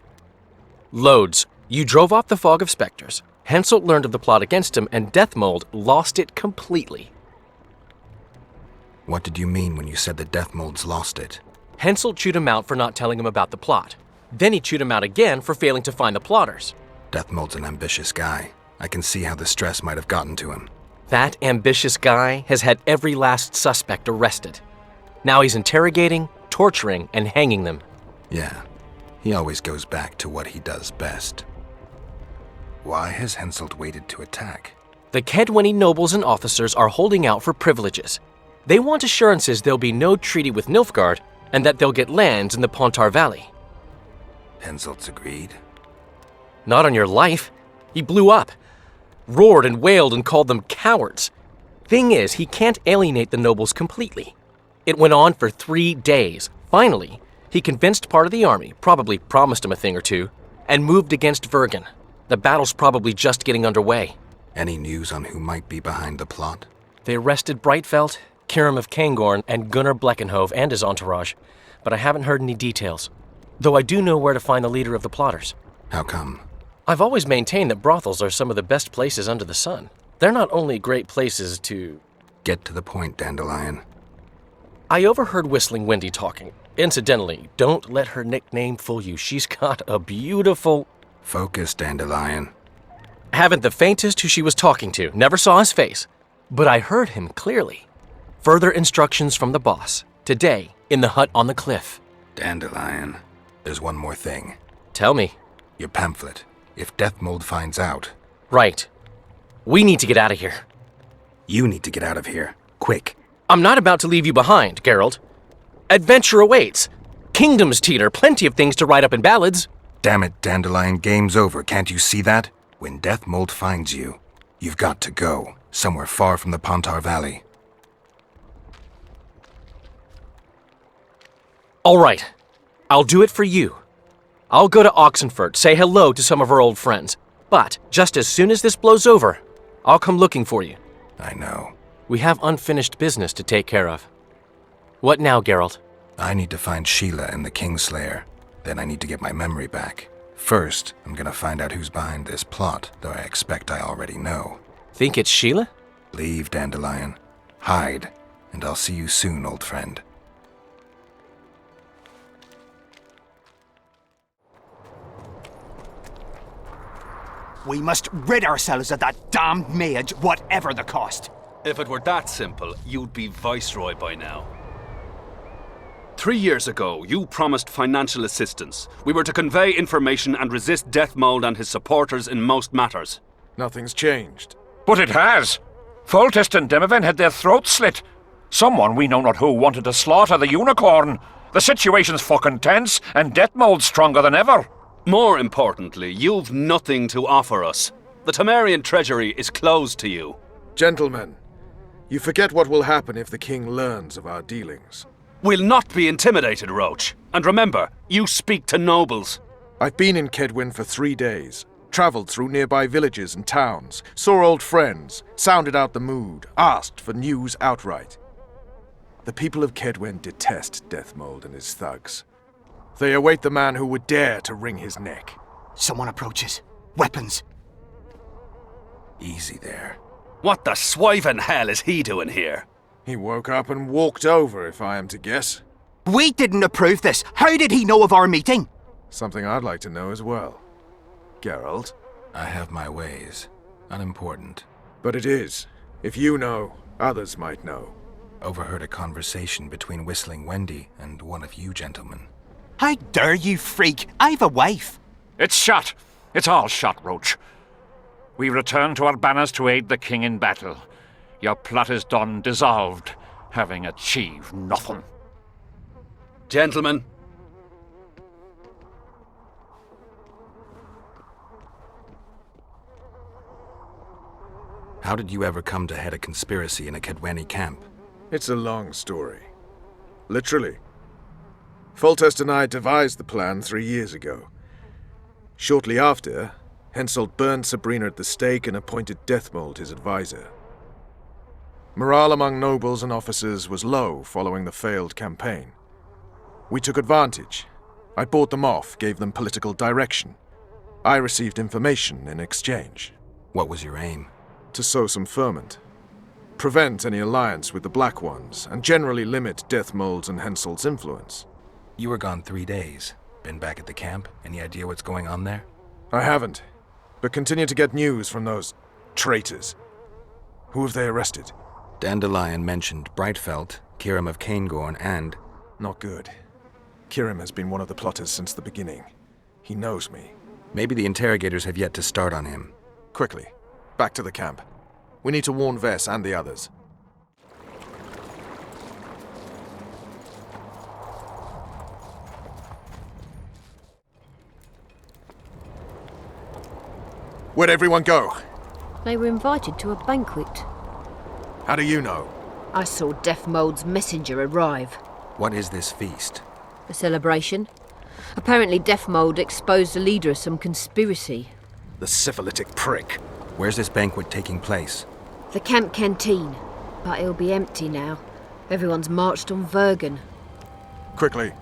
Loads. You drove off the Fog of Spectres. Henselt learned of the plot against him, and Deathmold lost it completely. What did you mean when you said the Deathmolds lost it? Henselt chewed him out for not telling him about the plot. Then he chewed him out again for failing to find the plotters. Deathmold's an ambitious guy. I can see how the stress might have gotten to him. That ambitious guy has had every last suspect arrested. Now he's interrogating, torturing, and hanging them. Yeah, he always goes back to what he does best. Why has Henselt waited to attack? The Kedweni nobles and officers are holding out for privileges. They want assurances there'll be no treaty with Nilfgaard, and that they'll get lands in the Pontar Valley. Henselt's agreed? Not on your life. He blew up. Roared and wailed and called them cowards. Thing is, he can't alienate the nobles completely. It went on for 3 days. Finally, he convinced part of the army, probably promised him a thing or two, and moved against Vergen. The battle's probably just getting underway. Any news on who might be behind the plot? They arrested Brightfelt, Kirim of Kangorn, and Gunnar Bleckenhove and his entourage, but I haven't heard any details. Though I do know where to find the leader of the plotters. How come? I've always maintained that brothels are some of the best places under the sun. They're not only great places to... Get to the point, Dandelion. I overheard Whistling Wendy talking. Incidentally, don't let her nickname fool you. She's got a beautiful... Focus, Dandelion. Haven't the faintest who she was talking to. Never saw his face. But I heard him clearly. Further instructions from the boss. Today, in the hut on the cliff. Dandelion, there's one more thing. Tell me. Your pamphlet. If Deathmold finds out... Right. We need to get out of here. You need to get out of here. Quick. I'm not about to leave you behind, Geralt. Adventure awaits. Kingdoms teeter, plenty of things to write up in ballads. Damn it, Dandelion, game's over. Can't you see that? When Deathmold finds you, you've got to go. Somewhere far from the Pontar Valley. All right. I'll do it for you. I'll go to Oxenfurt, say hello to some of our old friends. But just as soon as this blows over, I'll come looking for you. I know. We have unfinished business to take care of. What now, Geralt? I need to find Sheila and the Kingslayer. Then I need to get my memory back. First, I'm gonna find out who's behind this plot, though I expect I already know. Think it's Sheila? Leave, Dandelion. Hide, and I'll see you soon, old friend. We must rid ourselves of that damned mage, whatever the cost. If it were that simple, you'd be Viceroy by now. 3 years ago, you promised financial assistance. We were to convey information and resist Deathmold and his supporters in most matters. Nothing's changed. But it has. Foltest and Demoven had their throats slit. Someone, we know not who, wanted to slaughter the unicorn. The situation's fucking tense, and Deathmold's stronger than ever. More importantly, you've nothing to offer us. The Temerian treasury is closed to you. Gentlemen, you forget what will happen if the king learns of our dealings. We'll not be intimidated, Roach. And remember, you speak to nobles. I've been in Kedwin for 3 days. Travelled through nearby villages and towns, saw old friends, sounded out the mood, asked for news outright. The people of Kedwen detest Deathmold and his thugs. They await the man who would dare to wring his neck. Someone approaches. Weapons. Easy there. What the swiven hell is he doing here? He woke up and walked over, if I am to guess. We didn't approve this. How did he know of our meeting? Something I'd like to know as well. Geralt? I have my ways. Unimportant. But it is. If you know, others might know. Overheard a conversation between Whistling Wendy and one of you gentlemen. How dare you, freak? I've a wife. It's shot. It's all shot, Roach. We return to our banners to aid the king in battle. Your plot is done, dissolved, having achieved nothing. Gentlemen. How did you ever come to head a conspiracy in a Kedweni camp? It's a long story. Literally. Foltest and I devised the plan 3 years ago. Shortly after, Henselt burned Sabrina at the stake and appointed Deathmold his advisor. Morale among nobles and officers was low following the failed campaign. We took advantage. I bought them off, gave them political direction. I received information in exchange. What was your aim? To sow some ferment. Prevent any alliance with the Black Ones, and generally limit Deathmold's and Henselt's influence. You were gone 3 days. Been back at the camp? Any idea what's going on there? I haven't, but continue to get news from those traitors. Who have they arrested? Dandelion mentioned Brightfelt, Kirim of Caingorn, and... Not good. Kirim has been one of the plotters since the beginning. He knows me. Maybe the interrogators have yet to start on him. Quickly, back to the camp. We need to warn Vess and the others. Where'd everyone go? They were invited to a banquet. How do you know? I saw Deathmold's messenger arrive. What is this feast? A celebration. Apparently Deathmold exposed the leader of some conspiracy. The syphilitic prick. Where's this banquet taking place? The camp canteen. But it'll be empty now. Everyone's marched on Vergen. Quickly.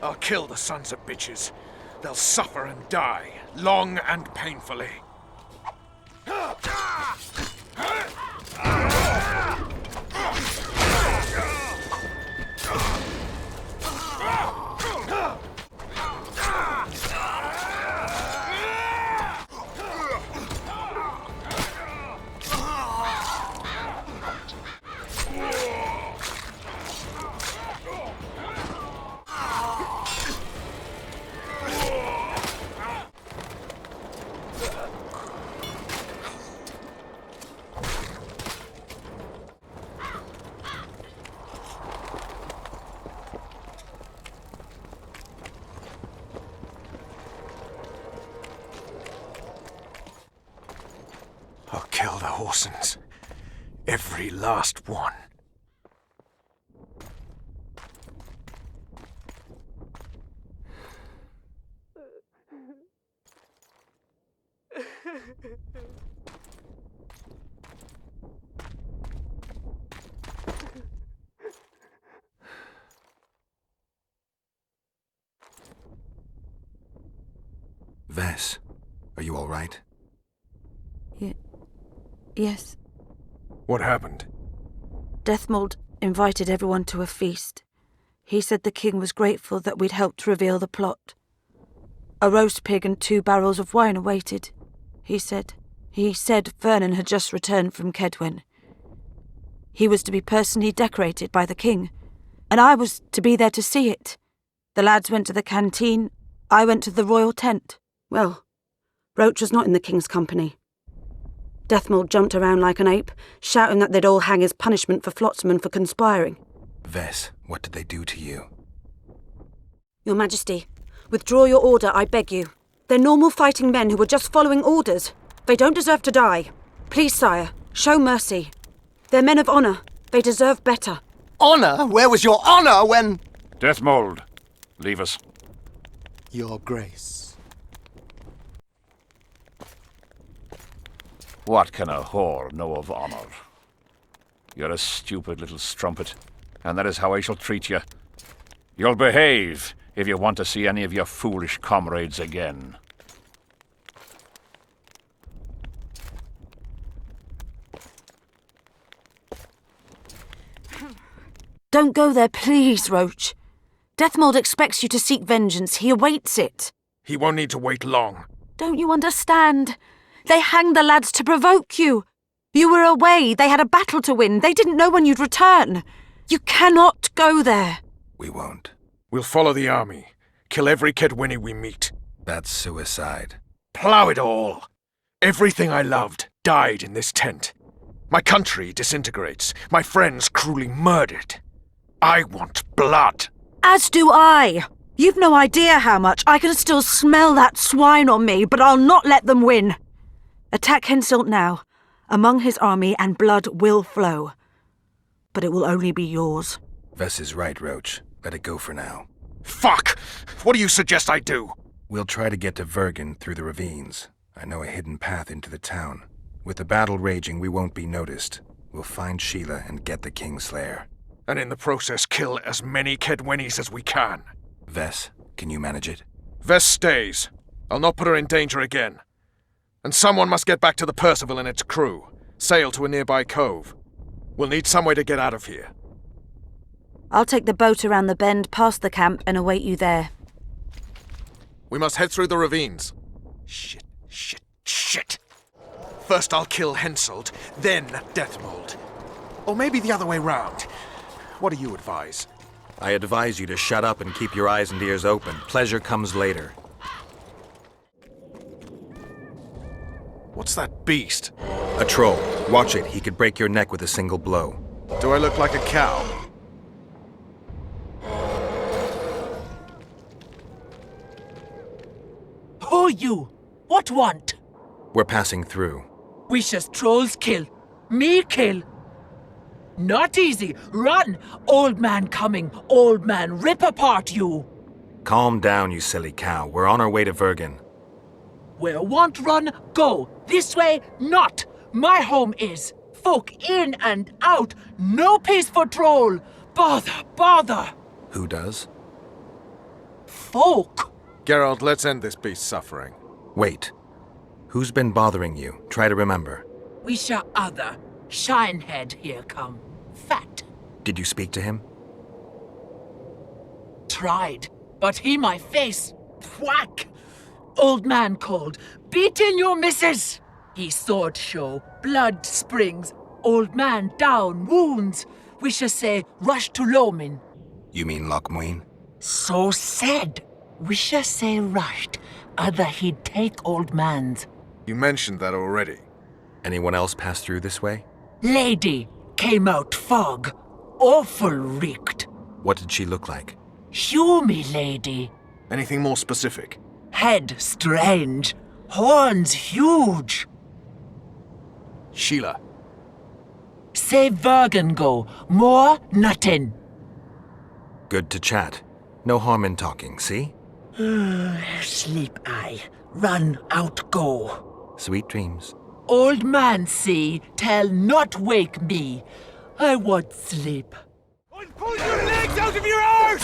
I'll kill the sons of bitches. They'll suffer and die, long and painfully. I'll kill the Horsens. Every last one. Vess, are you all right? Yes. What happened? Deathmold invited everyone to a feast. He said the king was grateful that we'd helped reveal the plot. A roast pig and 2 barrels of wine awaited, he said. He said Vernon had just returned from Kedwen. He was to be personally decorated by the king, and I was to be there to see it. The lads went to the canteen, I went to the royal tent. Well, Roach was not in the king's company. Deathmold jumped around like an ape, shouting that they'd all hang as punishment for Flotsam for conspiring. Vess, what did they do to you? Your Majesty, withdraw your order, I beg you. They're normal fighting men who were just following orders. They don't deserve to die. Please, sire, show mercy. They're men of honour. They deserve better. Honour? Where was your honour when... Deathmold, leave us. Your Grace. What can a whore know of honor? You're a stupid little strumpet, and that is how I shall treat you. You'll behave if you want to see any of your foolish comrades again. Don't go there, please, Roach. Deathmold expects you to seek vengeance. He awaits it. He won't need to wait long. Don't you understand? They hanged the lads to provoke you. You were away. They had a battle to win. They didn't know when you'd return. You cannot go there. We won't. We'll follow the army. Kill every Kedwini we meet. That's suicide. Plough it all. Everything I loved died in this tent. My country disintegrates. My friends cruelly murdered. I want blood. As do I. You've no idea how much. I can still smell that swine on me, but I'll not let them win. Attack Henselt now, among his army, and blood will flow. But it will only be yours. Vess is right, Roach. Let it go for now. Fuck! What do you suggest I do? We'll try to get to Vergen through the ravines. I know a hidden path into the town. With the battle raging, we won't be noticed. We'll find Sheila and get the Kingslayer. And in the process kill as many Kedwenis as we can. Vess, can you manage it? Vess stays. I'll not put her in danger again. And someone must get back to the Percival and its crew. Sail to a nearby cove. We'll need some way to get out of here. I'll take the boat around the bend past the camp and await you there. We must head through the ravines. Shit. First I'll kill Henselt, then Deathmold. Or maybe the other way round. What do you advise? I advise you to shut up and keep your eyes and ears open. Pleasure comes later. What's that beast? A troll. Watch it. He could break your neck with a single blow. Do I look like a cow? Who you? What want? We're passing through. Wishes trolls kill. Me kill. Not easy. Run! Old man coming. Old man rip apart you. Calm down, you silly cow. We're on our way to Vergen. Where want run, go. This way, not. My home is. Folk in and out. No peace for troll. Bother. Who does? Folk. Geralt, let's end this beast's suffering. Wait. Who's been bothering you? Try to remember. We shall other. Shinehead here come. Fat. Did you speak to him? Tried, but he my face. Whack! Old man called. Beat in your missus! He sword show. Blood springs. Old man down. Wounds. We shall say rush to Lomin. You mean Lochmuin? So said. We shall say rushed. Other he'd take old man's. You mentioned that already. Anyone else pass through this way? Lady came out fog. Awful reeked. What did she look like? Humy lady. Anything more specific? Head strange. Horns huge. Sheila. Say Vergen go. More nothing. Good to chat. No harm in talking, see? Sleep I. Run out go. Sweet dreams. Old man see, tell not wake me. I want sleep. Pull your legs out of your arse!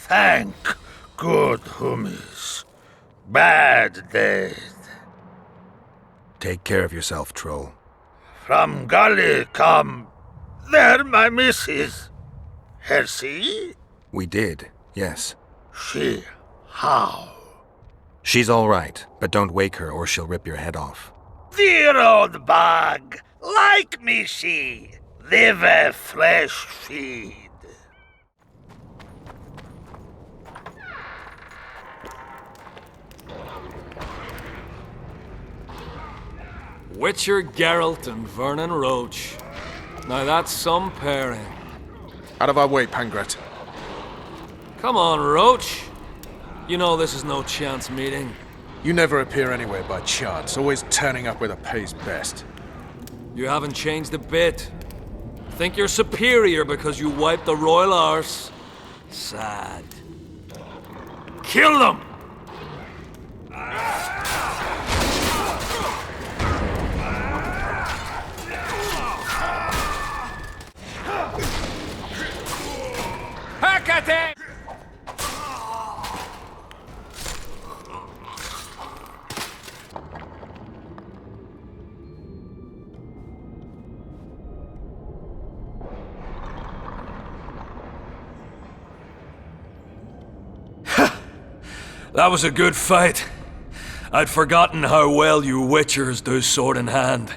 Thank good hummies. Bad death. Take care of yourself, troll. From Gully come. There, my missus. Has he? We did, yes. She? How? She's all right, but don't wake her or she'll rip your head off. Dear old bug, like me she, liver flesh feed. Witcher Geralt and Vernon Roach. Now that's some pairing. Out of our way, Pangret. Come on, Roach. You know this is no chance meeting. You never appear anywhere by chance, always turning up where the pay's best. You haven't changed a bit. Think you're superior because you wiped the royal arse? Sad. Kill them! Hakate! That was a good fight. I'd forgotten how well you Witchers do sword in hand.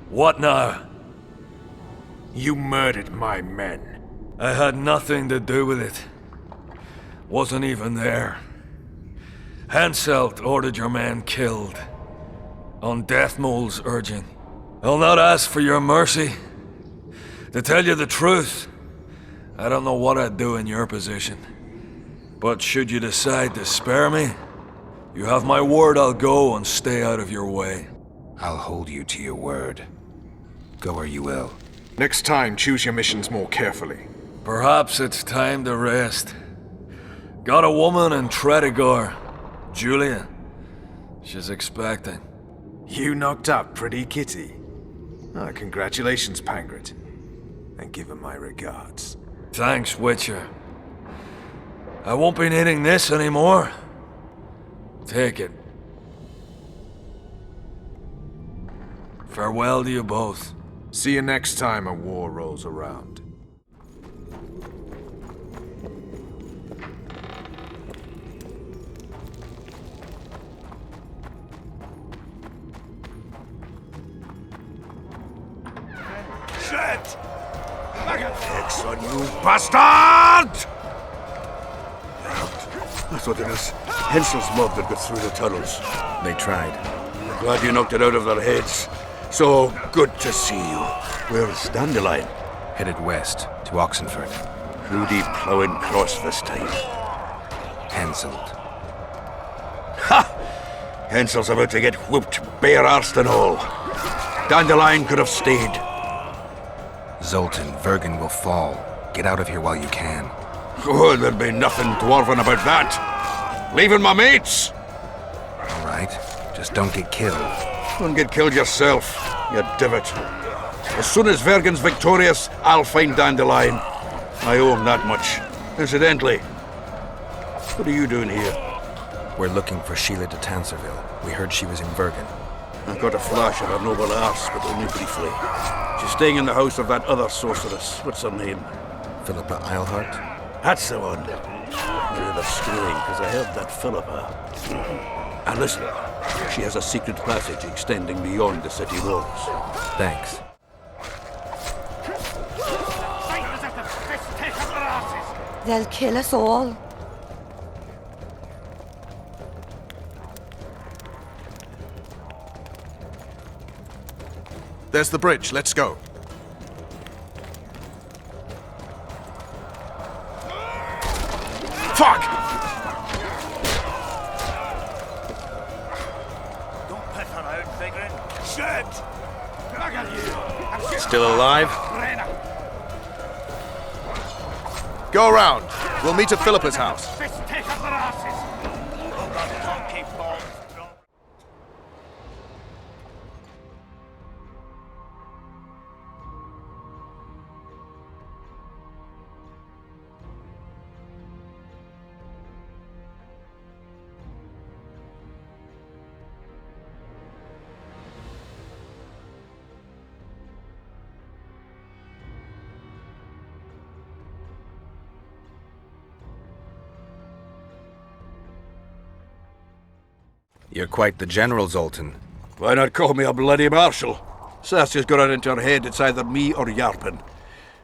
What now? You murdered my men. I had nothing to do with it. Wasn't even there. Henselt ordered your men killed. On Deathmole's urging. I'll not ask for your mercy. To tell you the truth, I don't know what I'd do in your position. But should you decide to spare me, you have my word I'll go and stay out of your way. I'll hold you to your word. Go where you will. Next time, choose your missions more carefully. Perhaps it's time to rest. Got a woman in Tredegar, Julia. She's expecting. You knocked up pretty kitty. Oh, congratulations, Pangret. And give her my regards. Thanks, Witcher. I won't be needing this anymore. Take it. Farewell to you both. See you next time a war rolls around. Shit! Hex on you, bastard! That's what it is. Hensel's mob that got through the tunnels. They tried. Glad you knocked it out of their heads. So good to see you. Where's Dandelion? Headed west, to Oxenford. Rudy ploughing cross this time. Henselt. Ha! Hensel's about to get whooped, bare-arsed and all. Dandelion could have stayed. Zoltan, Vergen will fall. Get out of here while you can. Oh, there'd be nothing dwarven about that. Leaving my mates! All right. Just don't get killed. Don't get killed yourself, you divot. As soon as Vergen's victorious, I'll find Dandelion. I owe him that much. Incidentally, what are you doing here? We're looking for Sheila de Tanserville. We heard she was in Vergen. I got a flash of her noble arse, but only briefly. She's staying in the house of that other sorceress. What's her name? Philippa Eilhart? That's the one. I'm rather screwing, because I heard that Philippa. And listen, she has a secret passage extending beyond the city walls. Thanks. They'll kill us all. There's the bridge. Let's go. Fuck! Don't put her out, Vigrin. Shit! Look at you! Still alive? Go around. We'll meet at Philippa's house. You're quite the general, Zoltan. Why not call me a bloody marshal? Sassy's got it into her head it's either me or Yarpen.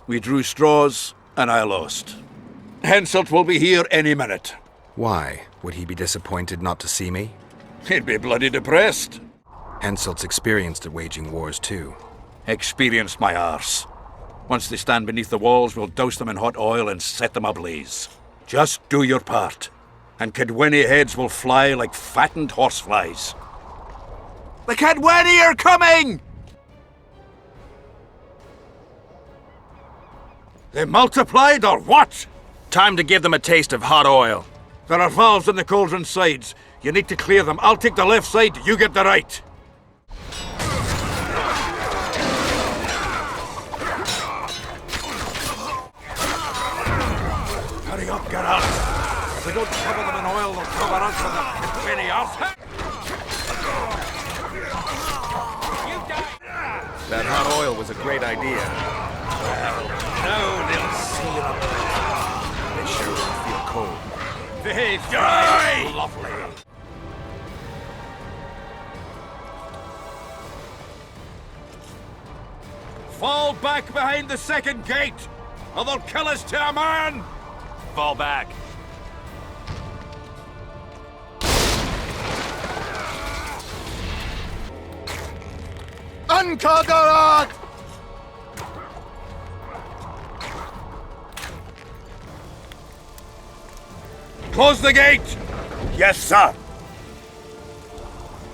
We drew straws, and I lost. Henselt will be here any minute. Why? Would he be disappointed not to see me? He'd be bloody depressed. Henselt's experienced at waging wars, too. Experienced my arse. Once they stand beneath the walls, we'll douse them in hot oil and set them ablaze. Just do your part, and Cadweni heads will fly like fattened horseflies. The Cadweni are coming! They multiplied or what? Time to give them a taste of hot oil. There are valves on the cauldron sides. You need to clear them. I'll take the left side, you get the right. Hurry up, Geralt. If we don't cover them in oil, they'll cover us with the Cadweni arse. That hot oil was a great idea. Well, now they'll see them. They sure will feel cold. They die! Lovely. Fall back behind the second gate, or they'll kill us to a man! Fall back. Uncovered! Close the gate! Yes, sir.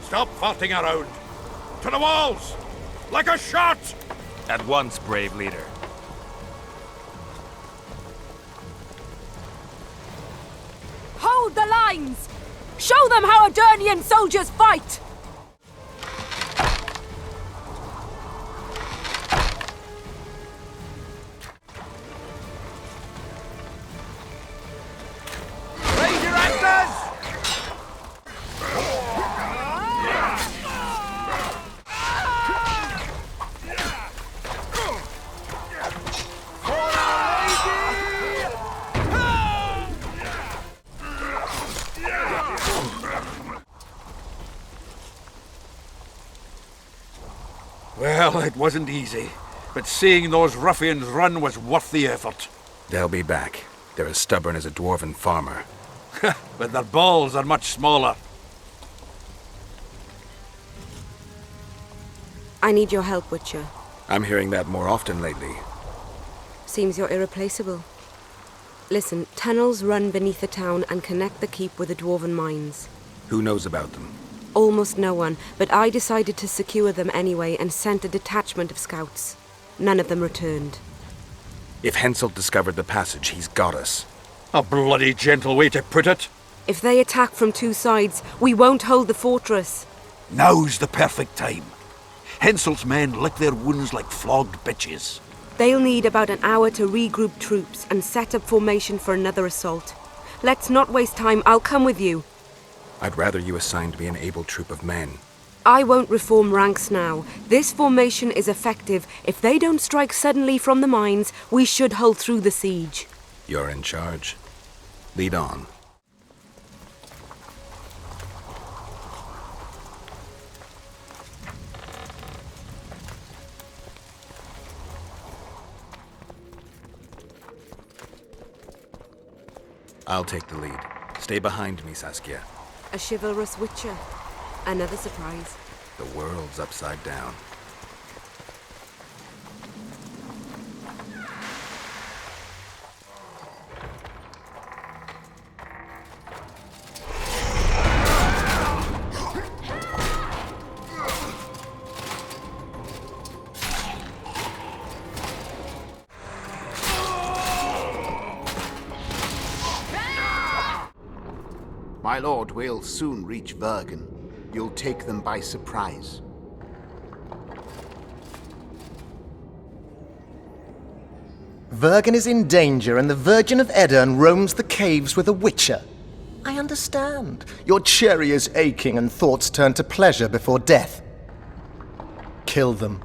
Stop farting around. To the walls! Like a shot! At once, brave leader. Hold the lines! Show them how Adernian soldiers fight! Raise your axes! Well, it wasn't easy, but seeing those ruffians run was worth the effort. They'll be back. They're as stubborn as a dwarven farmer. But their balls are much smaller. I need your help, Witcher. I'm hearing that more often lately. Seems you're irreplaceable. Listen, tunnels run beneath the town and connect the keep with the dwarven mines. Who knows about them? Almost no one, but I decided to secure them anyway and sent a detachment of scouts. None of them returned. If Henselt discovered the passage, he's got us. A bloody gentle way to put it. If they attack from two sides, we won't hold the fortress. Now's the perfect time. Henselt's men lick their wounds like flogged bitches. They'll need about an hour to regroup troops and set up formation for another assault. Let's not waste time. I'll come with you. I'd rather you assigned me an able troop of men. I won't reform ranks now. This formation is effective. If they don't strike suddenly from the mines, we should hold through the siege. You're in charge. Lead on. I'll take the lead. Stay behind me, Saskia. A chivalrous witcher. Another surprise. The world's upside down. My lord, we'll soon reach Vergen. You'll take them by surprise. Vergen is in danger and the Virgin of Edirn roams the caves with a witcher. I understand. Your cherry is aching and thoughts turn to pleasure before death. Kill them.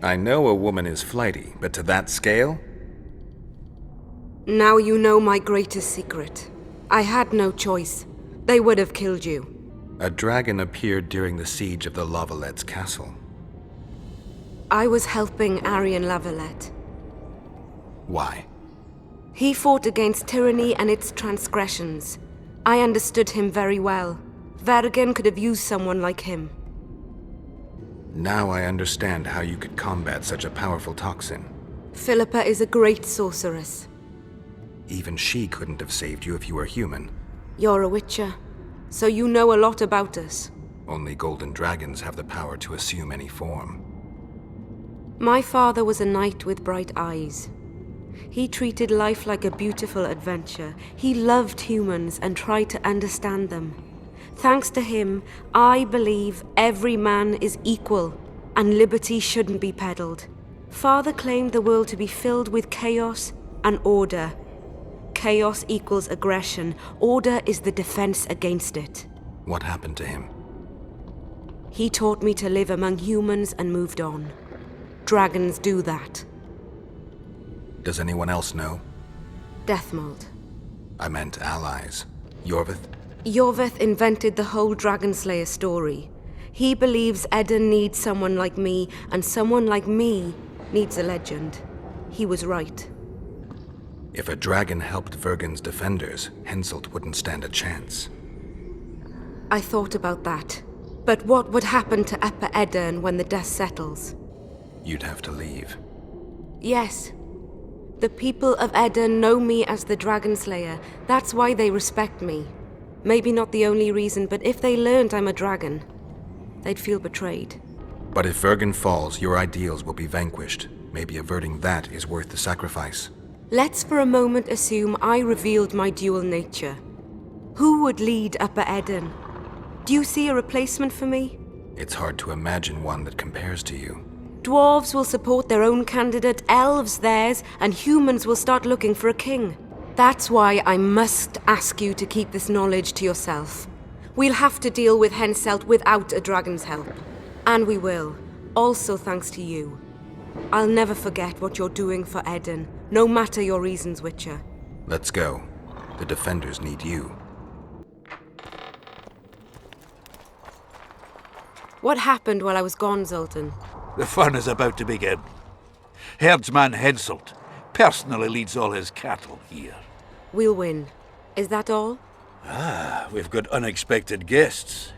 I know a woman is flighty, but to that scale? Now you know my greatest secret. I had no choice. They would have killed you. A dragon appeared during the siege of the Lavalettes' castle. I was helping Arian Lavalette. Why? He fought against tyranny and its transgressions. I understood him very well. Vergen could have used someone like him. Now I understand how you could combat such a powerful toxin. Philippa is a great sorceress. Even she couldn't have saved you if you were human. You're a witcher, so you know a lot about us. Only golden dragons have the power to assume any form. My father was a knight with bright eyes. He treated life like a beautiful adventure. He loved humans and tried to understand them. Thanks to him, I believe every man is equal and liberty shouldn't be peddled. Father claimed the world to be filled with chaos and order. Chaos equals aggression. Order is the defense against it. What happened to him? He taught me to live among humans and moved on. Dragons do that. Does anyone else know? Deathmold. I meant allies. Yorvith? Yorvith invented the whole Dragonslayer story. He believes Eden needs someone like me, and someone like me needs a legend. He was right. If a dragon helped Vergen's defenders, Henselt wouldn't stand a chance. I thought about that. But what would happen to Upper Eden when the dust settles? You'd have to leave. Yes. The people of Eden know me as the Dragonslayer. That's why they respect me. Maybe not the only reason, but if they learned I'm a dragon, they'd feel betrayed. But if Vergen falls, your ideals will be vanquished. Maybe averting that is worth the sacrifice. Let's for a moment assume I revealed my dual nature. Who would lead Upper Eden? Do you see a replacement for me? It's hard to imagine one that compares to you. Dwarves will support their own candidate, elves theirs, and humans will start looking for a king. That's why I must ask you to keep this knowledge to yourself. We'll have to deal with Henselt without a dragon's help. And we will, also thanks to you. I'll never forget what you're doing for Eden, no matter your reasons, Witcher. Let's go. The defenders need you. What happened while I was gone, Zoltan? The fun is about to begin. Herdsman Henselt personally leads all his cattle here. We'll win. Is that all? Ah, we've got unexpected guests.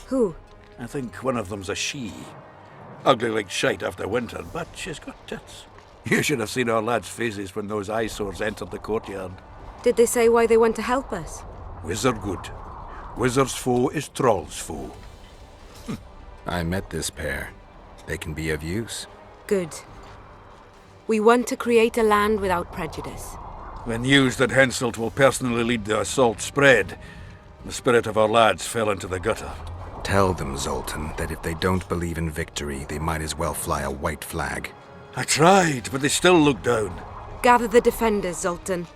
Who? I think one of them's a she. Ugly like shite after winter, but she's got tits. You should have seen our lads' faces when those eyesores entered the courtyard. Did they say why they went to help us? Wizard good. Wizard's foe is troll's foe. I met this pair. They can be of use. Good. We want to create a land without prejudice. When news that Henselt will personally lead the assault spread, the spirit of our lads fell into the gutter. Tell them, Zoltan, that if they don't believe in victory, they might as well fly a white flag. I tried, but they still look down. Gather the defenders, Zoltan.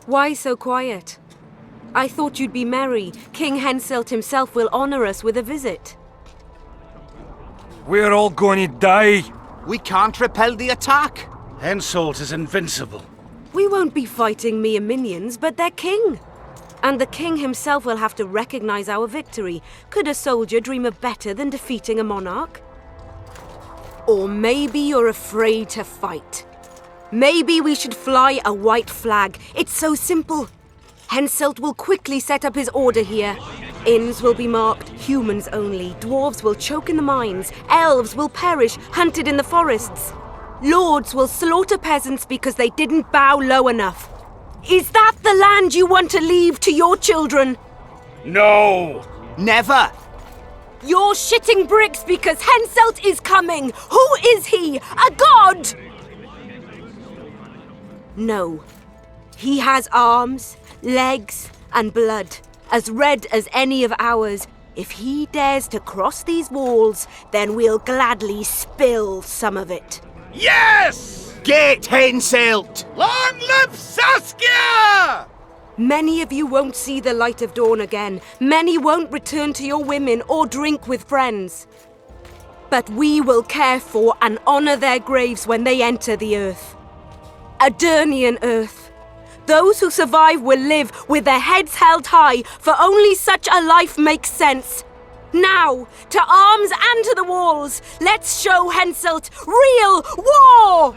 Why so quiet? I thought you'd be merry. King Henselt himself will honor us with a visit. We're all going to die. We can't repel the attack. Henselt is invincible. We won't be fighting mere minions, but their king. And the king himself will have to recognize our victory. Could a soldier dream of better than defeating a monarch? Or maybe you're afraid to fight. Maybe we should fly a white flag. It's so simple. Henselt will quickly set up his order here. Inns will be marked humans only. Dwarves will choke in the mines. Elves will perish, hunted in the forests. Lords will slaughter peasants because they didn't bow low enough. Is that the land you want to leave to your children? No! Never! You're shitting bricks because Henselt is coming! Who is he? A god? No. He has arms, legs, and blood, as red as any of ours. If he dares to cross these walls, then we'll gladly spill some of it. Yes! Get Henselt! Long live Saskia! Many of you won't see the light of dawn again. Many won't return to your women or drink with friends. But we will care for and honor their graves when they enter the earth. Adernian earth. Those who survive will live with their heads held high, for only such a life makes sense. Now, to arms and to the walls, let's show Henselt real war!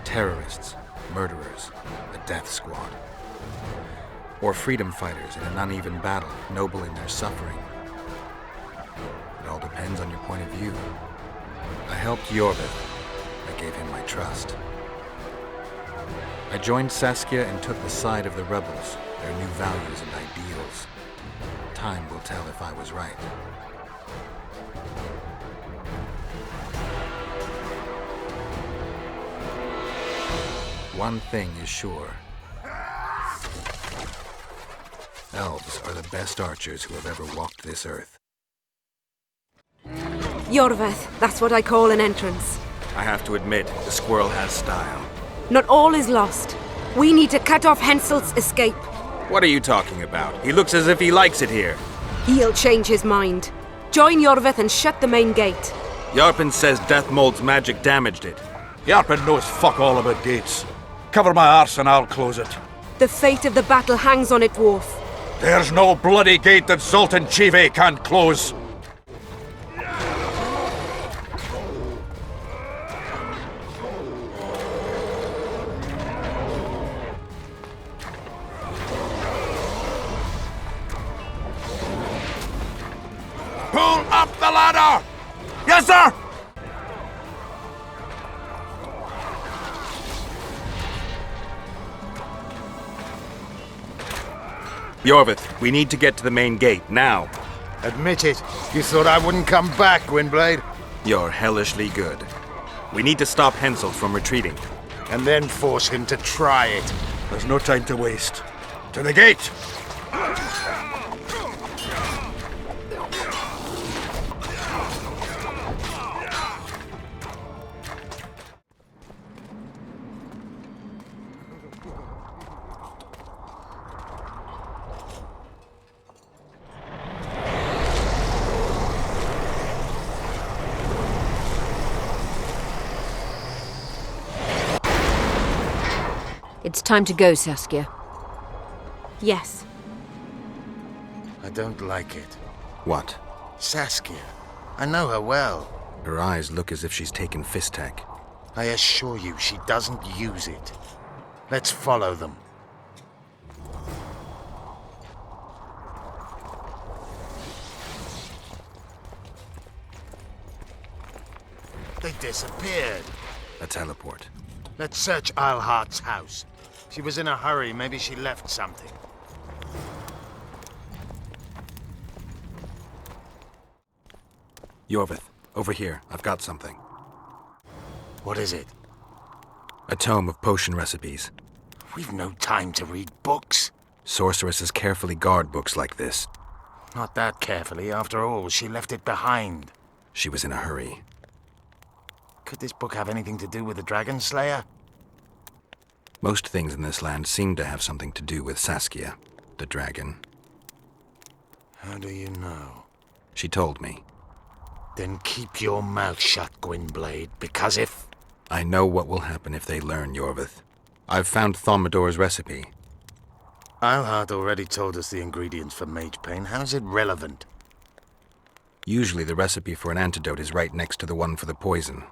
Terrorists, murderers, a death squad. Or freedom fighters in an uneven battle, noble in their suffering. It all depends on your point of view. I helped Jorvith. I gave him my trust. I joined Saskia and took the side of the rebels, their new values and ideals. Time will tell if I was right. One thing is sure. Elves are the best archers who have ever walked this earth. Jorveth, that's what I call an entrance. I have to admit, the squirrel has style. Not all is lost. We need to cut off Henselt's escape. What are you talking about? He looks as if he likes it here. He'll change his mind. Join Jorveth and shut the main gate. Yarpen says Deathmold's magic damaged it. Yarpen knows fuck all about gates. Cover my arse and I'll close it. The fate of the battle hangs on it, dwarf. There's no bloody gate that Zoltan Chive can't close. Pull up the ladder! Yes, sir! Jorvith, we need to get to the main gate, now. Admit it. You thought I wouldn't come back, Gwynblade? You're hellishly good. We need to stop Henselt from retreating. And then force him to try it. There's no time to waste. To the gate! It's time to go, Saskia. Yes. I don't like it. What? Saskia. I know her well. Her eyes look as if she's taken Fistek. I assure you, she doesn't use it. Let's follow them. They disappeared. A teleport. Let's search Eilhart's house. She was in a hurry. Maybe she left something. Jorvith, over here. I've got something. What is it? A tome of potion recipes. We've no time to read books. Sorceresses carefully guard books like this. Not that carefully. After all, she left it behind. She was in a hurry. Could this book have anything to do with the Dragon Slayer? Most things in this land seem to have something to do with Saskia, the dragon. How do you know? She told me. Then keep your mouth shut, Gwynblade, because if... I know what will happen if they learn, Yorvith. I've found Thaumadour's recipe. Eilhart already told us the ingredients for mage pain. How's it relevant? Usually the recipe for an antidote is right next to the one for the poison.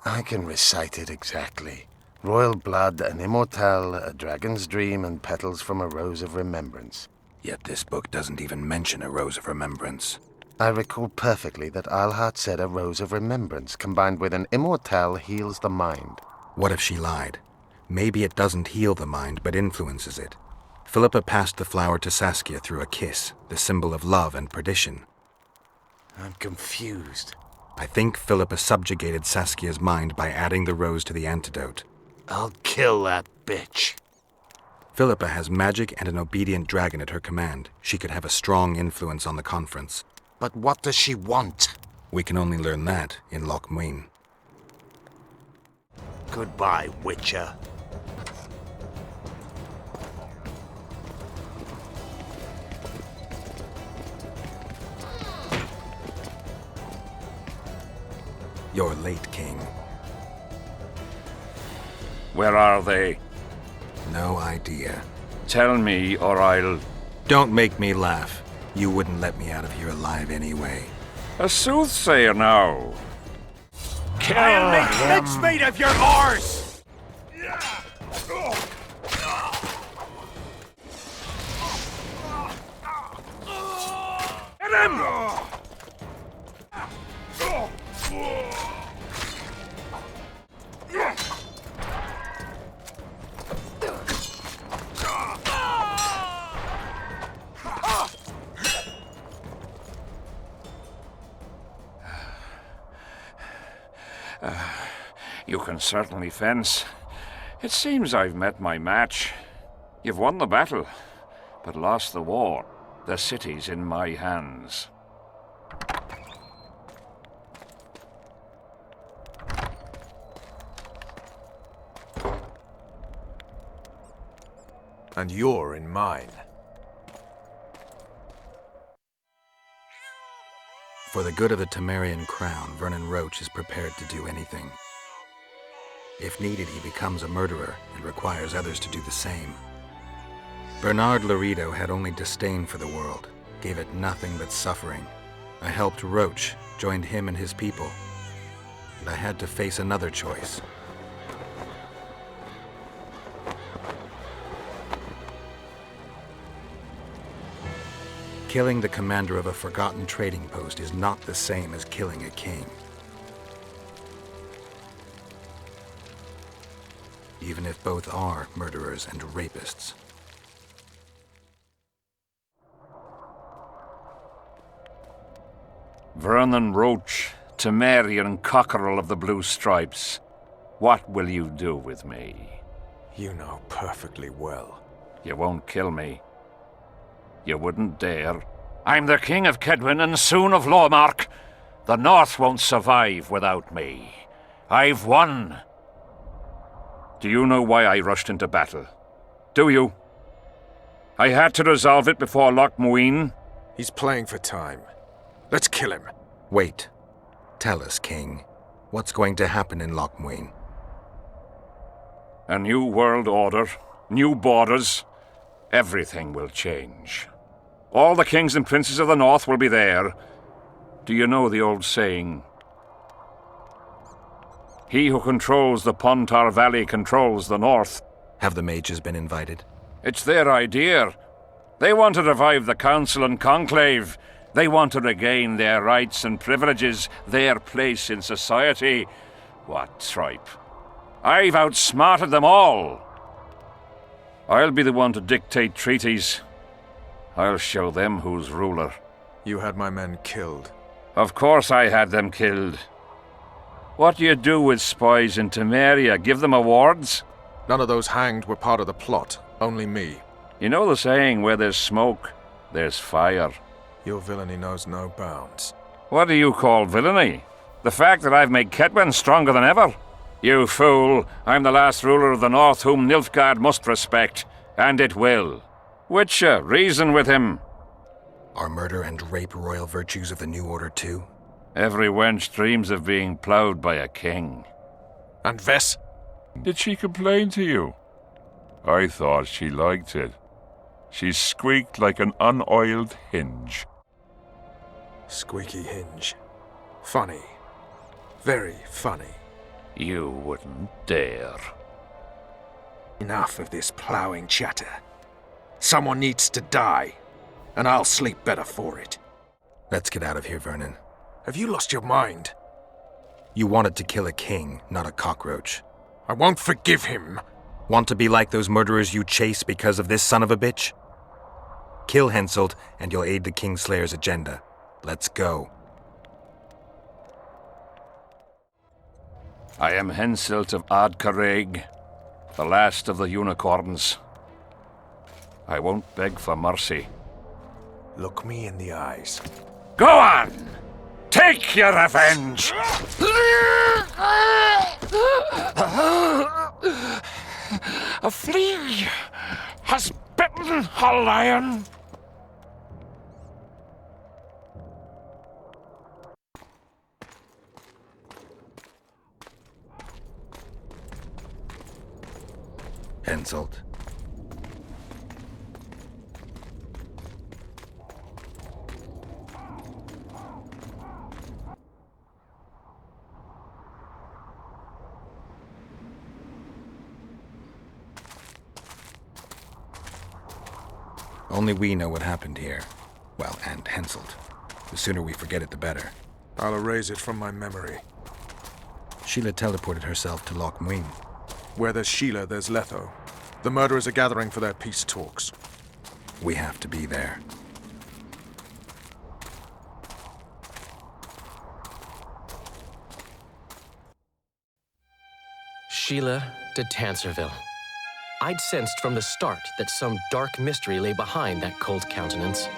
I can recite it exactly. Royal blood, an immortelle, a dragon's dream, and petals from a rose of remembrance. Yet this book doesn't even mention a rose of remembrance. I recall perfectly that Eilhart said a rose of remembrance combined with an immortelle heals the mind. What if she lied? Maybe it doesn't heal the mind, but influences it. Philippa passed the flower to Saskia through a kiss, the symbol of love and perdition. I'm confused. I think Philippa subjugated Saskia's mind by adding the rose to the antidote. I'll kill that bitch. Philippa has magic and an obedient dragon at her command. She could have a strong influence on the conference. But what does she want? We can only learn that in Loch Muin. Goodbye, Witcher. You're late, King. Where are they? No idea. Tell me, or I'll... Don't make me laugh. You wouldn't let me out of here alive anyway. A soothsayer now. I'll make mincemeat of your arse! Get him! You can certainly fence. It seems I've met my match. You've won the battle, but lost the war. The city's in my hands. And you're in mine. For the good of the Temerian crown, Vernon Roche is prepared to do anything. If needed, he becomes a murderer and requires others to do the same. Bernard Laredo had only disdain for the world, gave it nothing but suffering. I helped Roche, joined him and his people, and I had to face another choice. Killing the commander of a forgotten trading post is not the same as killing a king. Even if both are murderers and rapists. Vernon Roche, Temerian cockerel of the Blue Stripes. What will you do with me? You know perfectly well. You won't kill me. You wouldn't dare. I'm the King of Kedwin and soon of Lawmark. The North won't survive without me. I've won. Do you know why I rushed into battle? Do you? I had to resolve it before Loch Muin. He's playing for time. Let's kill him. Wait. Tell us, King. What's going to happen in Loch Muin? A new world order, new borders. Everything will change. All the kings and princes of the North will be there. Do you know the old saying? He who controls the Pontar Valley controls the North. Have the mages been invited? It's their idea. They want to revive the Council and Conclave. They want to regain their rights and privileges, their place in society. What tripe. I've outsmarted them all. I'll be the one to dictate treaties. I'll show them who's ruler. You had my men killed. Of course I had them killed. What do you do with spies in Temeria? Give them awards? None of those hanged were part of the plot. Only me. You know the saying, where there's smoke, there's fire. Your villainy knows no bounds. What do you call villainy? The fact that I've made Ketwen stronger than ever? You fool! I'm the last ruler of the North whom Nilfgaard must respect, and it will. Witcher, reason with him. Are murder and rape royal virtues of the New Order too? Every wench dreams of being ploughed by a king. And Vess? Did she complain to you? I thought she liked it. She squeaked like an unoiled hinge. Squeaky hinge. Funny. Very funny. You wouldn't dare. Enough of this ploughing chatter. Someone needs to die, and I'll sleep better for it. Let's get out of here, Vernon. Have you lost your mind? You wanted to kill a king, not a cockroach. I won't forgive him. Want to be like those murderers you chase because of this son of a bitch? Kill Henselt, and you'll aid the Kingslayer's agenda. Let's go. I am Henselt of Ardcarreg, the last of the unicorns. I won't beg for mercy. Look me in the eyes. Go on! Take your revenge! A flea has bitten a lion. Henselt. Only we know what happened here. Well, and Henselt. The sooner we forget it, the better. I'll erase it from my memory. Sheila teleported herself to Loch Muin. Where there's Sheila, there's Letho. The murderers are gathering for their peace talks. We have to be there. Sheila de Tanserville. I'd sensed from the start that some dark mystery lay behind that cold countenance.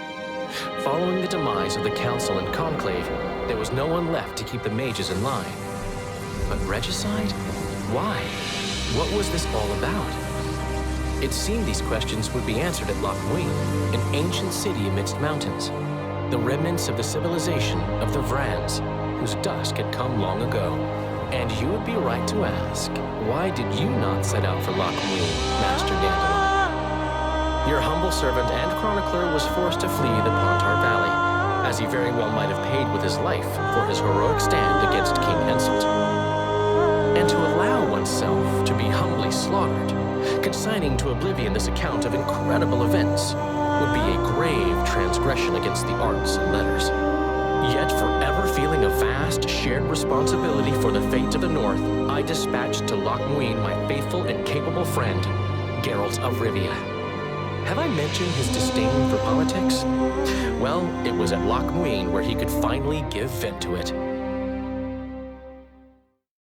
Following the demise of the Council and Conclave, there was no one left to keep the mages in line. But regicide? Why? What was this all about? It seemed these questions would be answered at Loch Muin, an ancient city amidst mountains, the remnants of the civilization of the Vrans, whose dusk had come long ago. And you would be right to ask, why did you not set out for Loch Muin, Master Dandelion? Your humble servant and chronicler was forced to flee the Pontar Valley, as he very well might have paid with his life for his heroic stand against King Henselt. And to allow oneself to be humbly slaughtered, consigning to oblivion this account of incredible events, would be a grave transgression against the arts and letters. Yet forever feeling a vast, shared responsibility for the fate of the North, I dispatched to Loch Muin my faithful and capable friend, Geralt of Rivia. Have I mentioned his disdain for politics? Well, it was at Loch Muin where he could finally give vent to it.